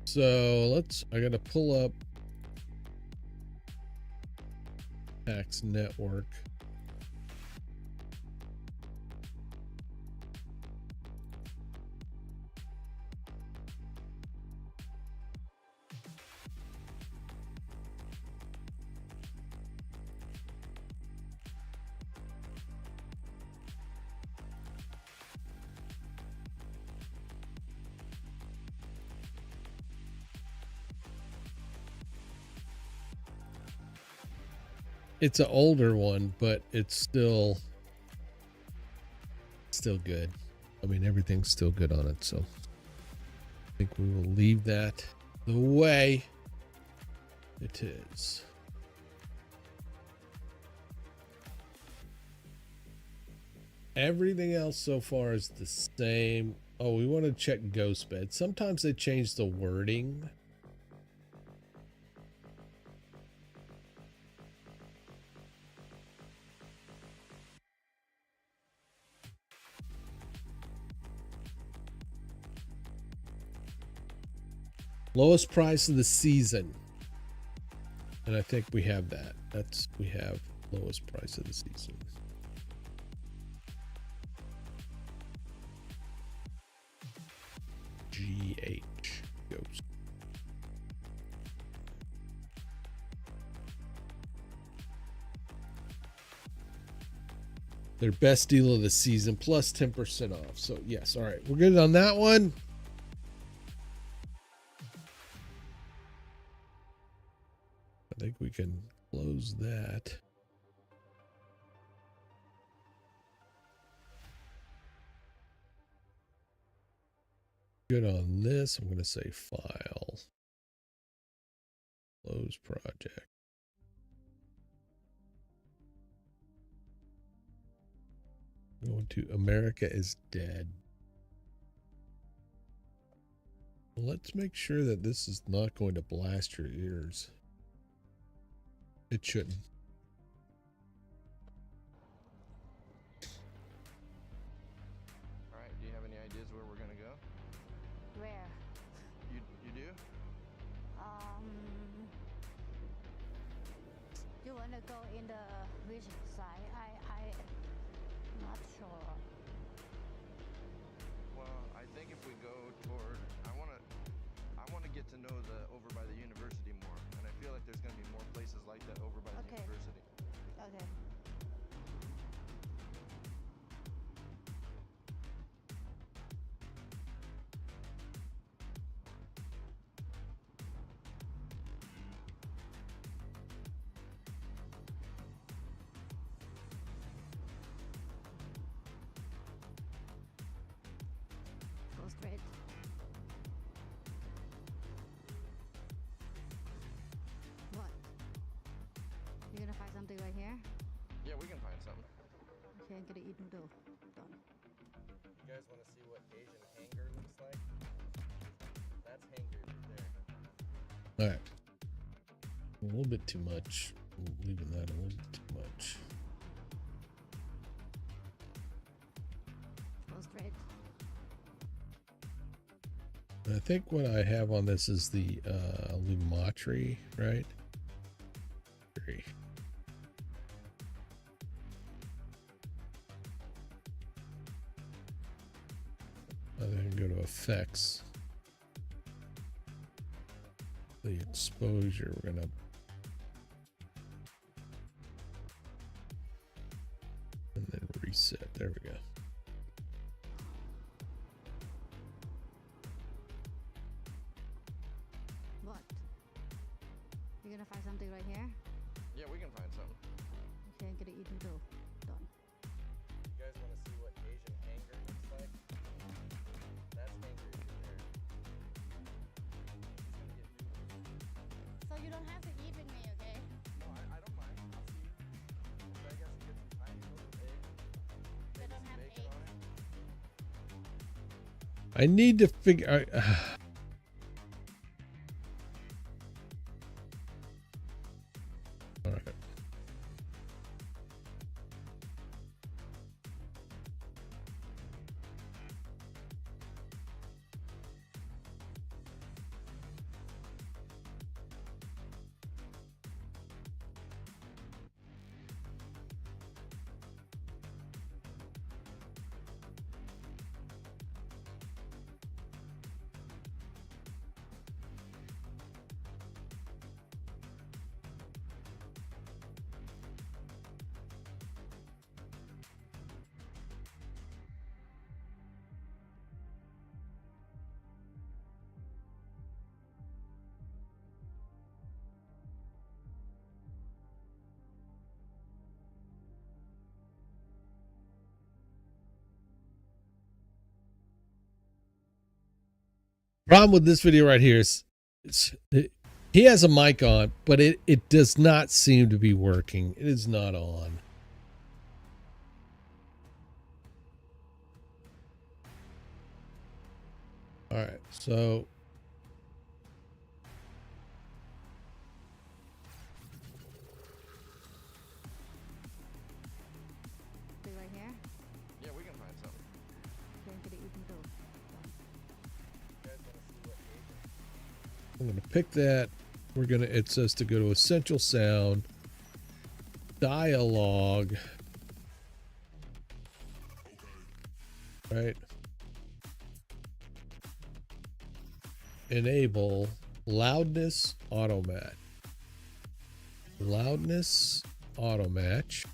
So I gotta pull up Tax Network. It's an older one, but it's still good. I mean, everything's still good on it, so I think we will leave that the way it is. Everything else so far is the same. Oh, we want to check GhostBed. Sometimes they change the wording. Lowest price of the season. And I think we have that. We have lowest price of the season. GH Ghost. Their best deal of the season plus 10% off. So yes, all right, we're good on that one. I think we can close that. Good on this. I'm going to say file. Close project. Going to America is Dead. Let's make sure that this is not going to blast your ears. It shouldn't. All right, do you have any ideas where we're gonna go? Where? You do? You wanna go in the which side? I not sure. Well, I think if we go toward, I wanna get to know the over by the university more, and I feel like there's gonna be more places like that over by the Okay. university. Okay. Go straight. What? You gonna find something right here? Yeah, we can find something. Okay, I'm gonna eat noodle. Done. You guys want to see what Asian hanger looks like? That's hanger right there. All right. A little bit too much. Leaving that a little bit too much. Go straight. I think what I have on this is the Lumatri, right? Three. effects. The exposure, we're gonna and then reset. There we go. What? You're gonna find something right here? Yeah, we can find something. Okay, get it eaten too. Done. You guys want to see what Asian hanger looks like? That's hanger right there. She's gonna get noodles. So you don't have to eat with me, okay? No, I don't mind. I'll see. I guess get some tiny little egg. They Maybe don't some have bacon on eggs. it. I need to figure out. All right. Problem with this video right here is he has a mic on, but it does not seem to be working. It is not on. All right, so Thing right here? Yeah, we can find something. Okay, get it eaten too. Done. You guys want to see what Asian? I'm going to pick that. We're going to, it says to go to essential sound, dialogue, right? Enable loudness auto match. Loudness auto match.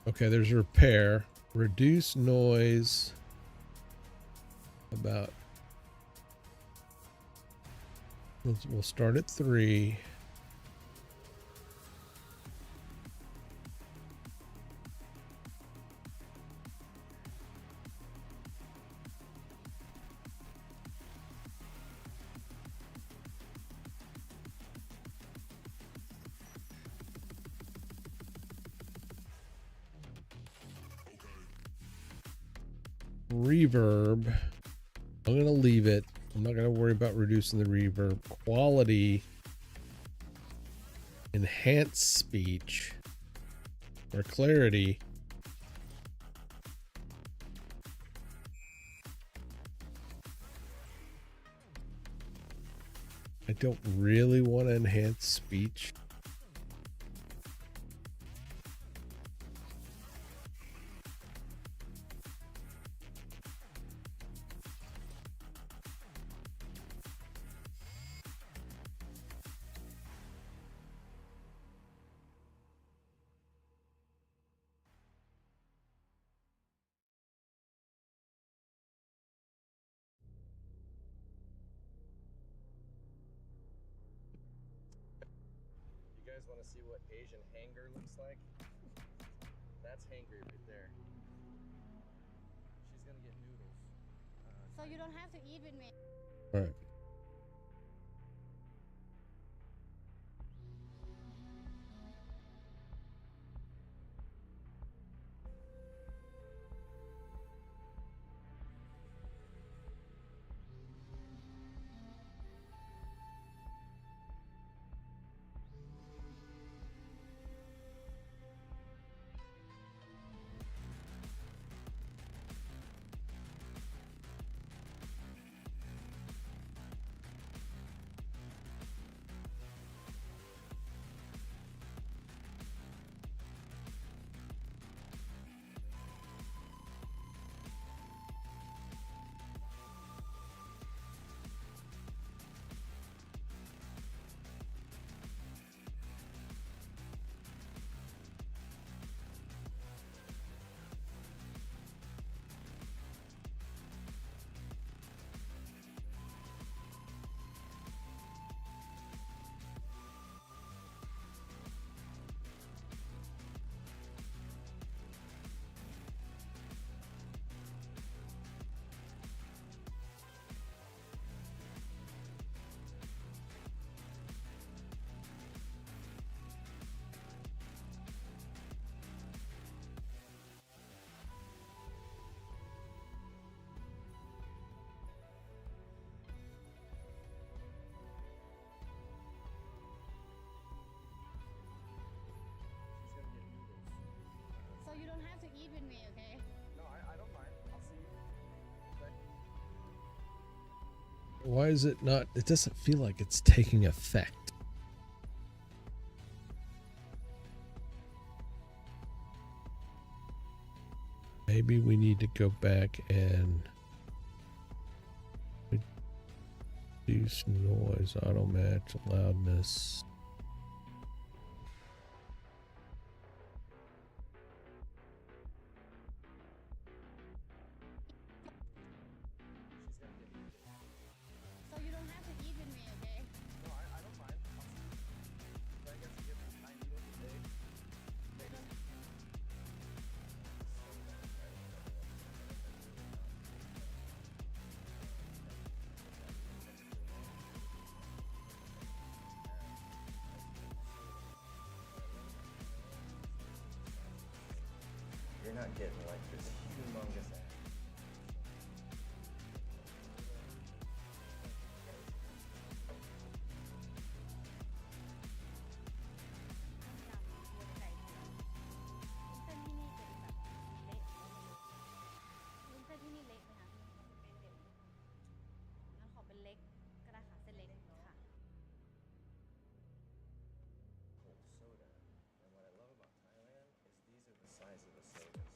Okay, there's a repair. Reduce noise about. We'll start at 3. Reverb. I'm going to leave it. I'm not going to worry about reducing the reverb. Quality. Enhance speech. Or clarity. I don't really want to enhance speech. You guys want to see what Asian hanger looks like? That's hangry right there. She's gonna get noodles. So you don't have to eat with me. All right. eat with me, okay? No, I don't mind. I'll see you. Why is it not? It doesn't feel like it's taking effect. Maybe we need to go back and reduce noise, auto match, loudness. So you don't have to eat with me, okay? No, I don't mind. I'll see you. But I guess I get some pine needles a day. You're not getting like this humongous ass. Cold soda. And what I love about Thailand is these are the size of the sodas.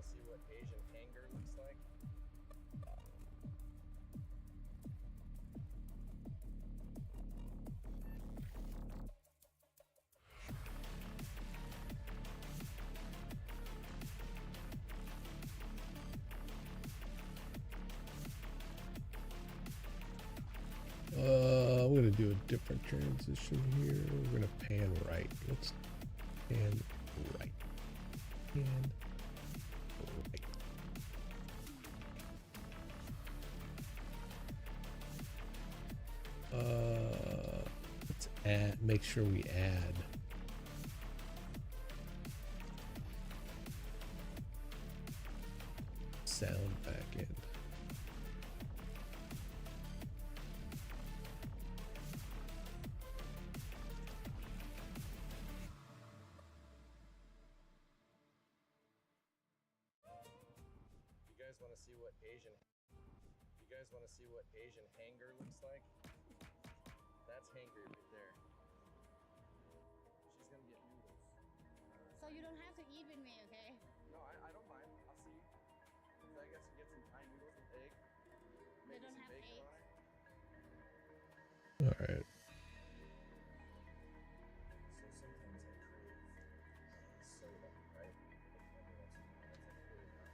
want to see what Asian hanger looks like? I'm gonna do a different transition here. We're gonna pan right. Let's pan right. Pan right. Let's add. Make sure we add. Sound back in. You guys want to see what Asian? You guys want to see what Asian hanger looks like? That's hanger right there. She's gonna get noodles. So you don't have to eat with me, okay? No, I don't mind. I'll see. So I guess you get some Thai noodles with egg. They Maybe don't some have bacon eggs. on it. All right. So sometimes I crave soda, right? Every once in a while, it's like really not.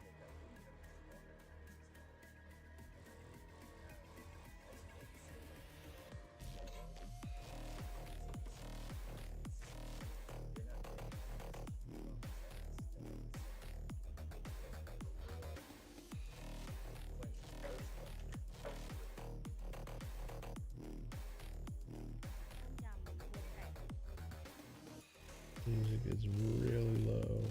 Get that weed and just water. Music is really low.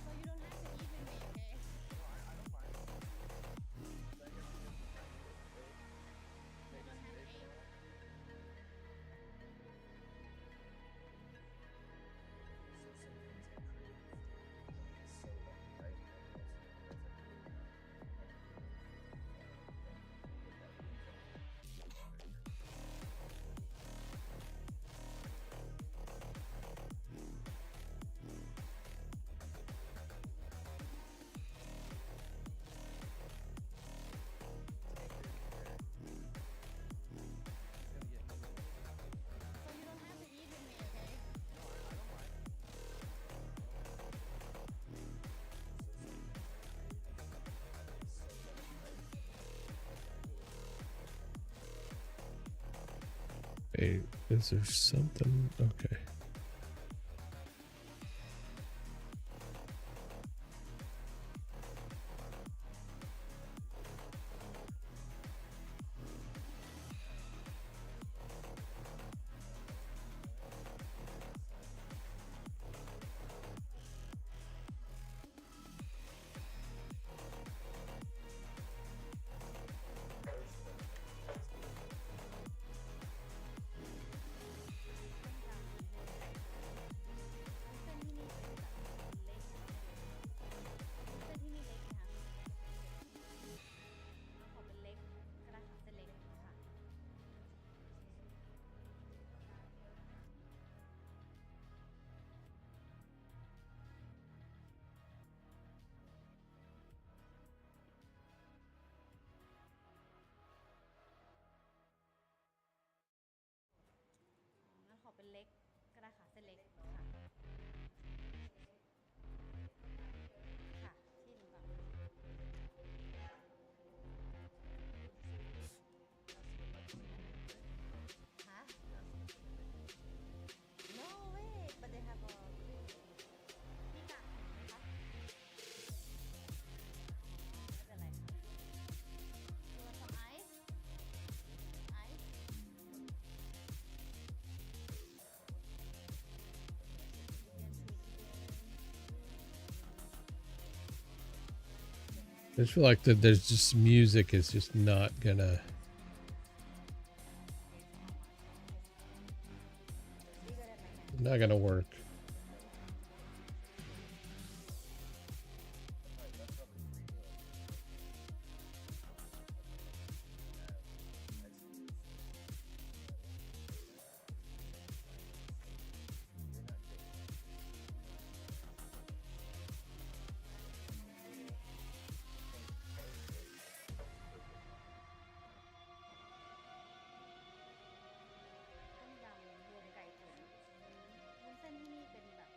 So you don't have to eat with me, okay? They don't have eggs. So you don't have to eat with me, okay? Hey, is there something? Okay.งั้นขอเป็นเล็กก็ได้ค่ะเส้นเล็กค่ะค่ะที่หนึ่งก่อนฮะ No way but they have a มีกากไหมคะไม่เป็นไรค่ะ You want some ice? Ice? I just feel like that there's just music is just not gonna. Not gonna work.ต้มยำรวมไก่ตุ๋นวุ้นเส้นที่นี่เป็นแบบ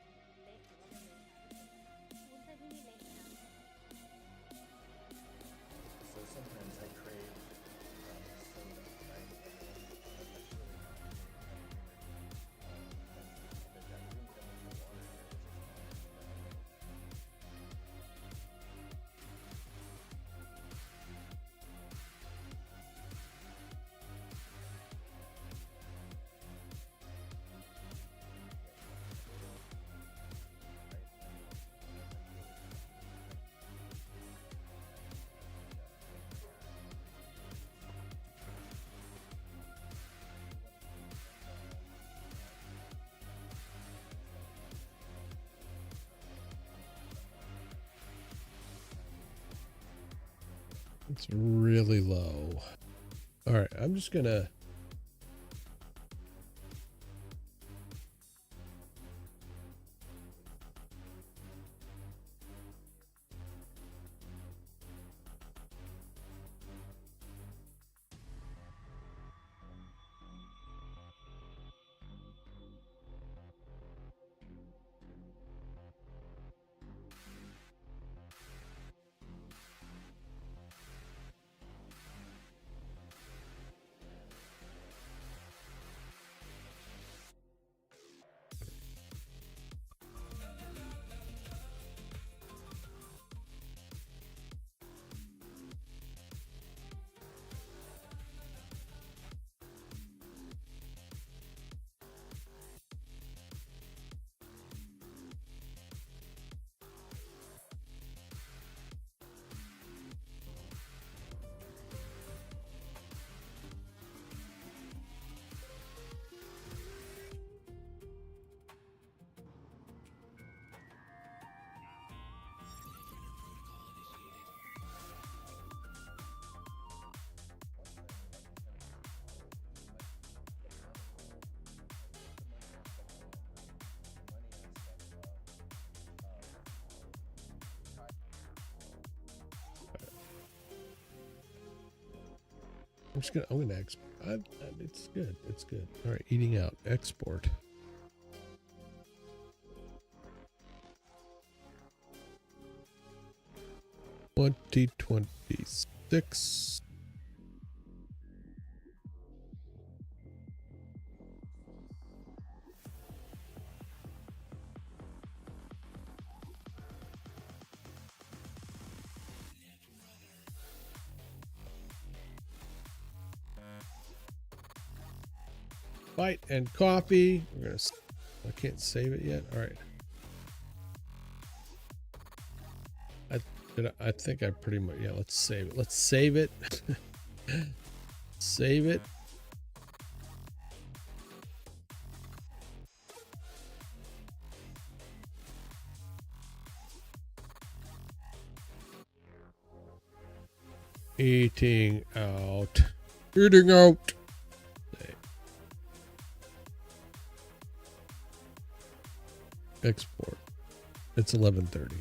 เล็กหรือว่าไม่เล็กคะวุ้นเส้นที่นี่เล็กนะ So sometimes I crave some nice, It's really low. All right, I'm just gonna. I'm gonna export. It's good. It's good. All right, eating out. Export. $2026. Bite and coffee. We're gonna. I can't save it yet. All right. I think I pretty much. Yeah. Let's save it. Let's save it. Save it. Eating out. Eating out. Export. It's 11:30.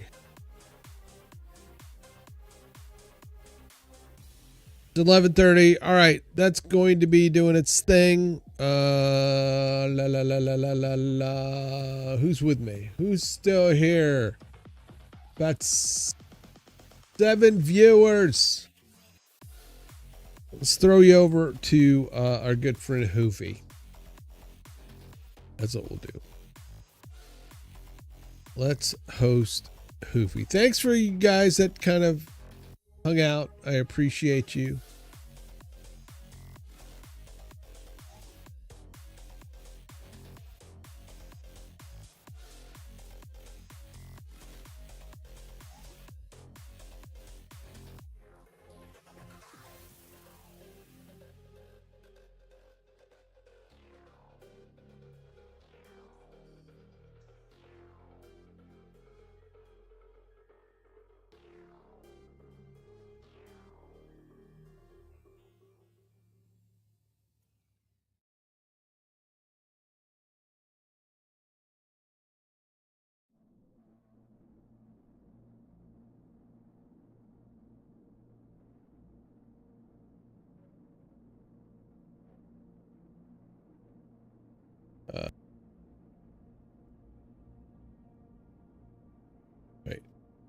It's 11:30. All right, that's going to be doing its thing. La la la la la la la. Who's with me? Who's still here? That's 7 viewers. Let's throw you over to our good friend Hoofy. That's what we'll do. Let's host Hoofy. Thanks for you guys that kind of hung out. I appreciate you.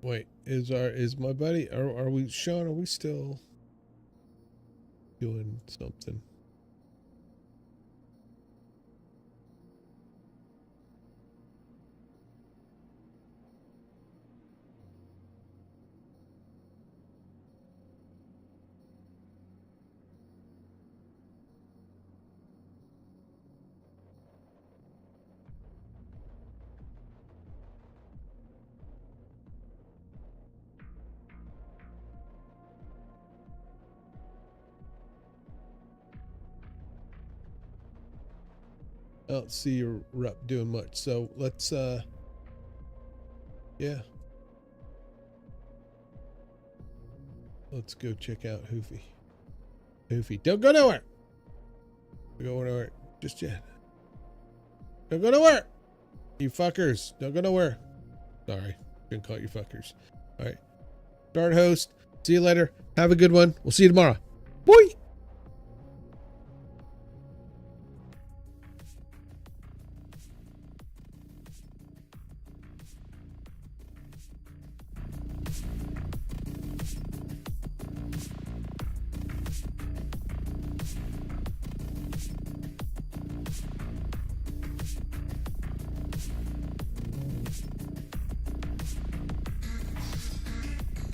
Wait, is my buddy, are we, Sean, are we still doing something? I don't see your rep doing much, so let's yeah, let's go check out Hoofy, don't go nowhere. Don't go nowhere just yet. Don't go nowhere, you fuckers. Don't go nowhere. Sorry, didn't call you fuckers. All right, start host. See you later. Have a good one. We'll see you tomorrow. Boy.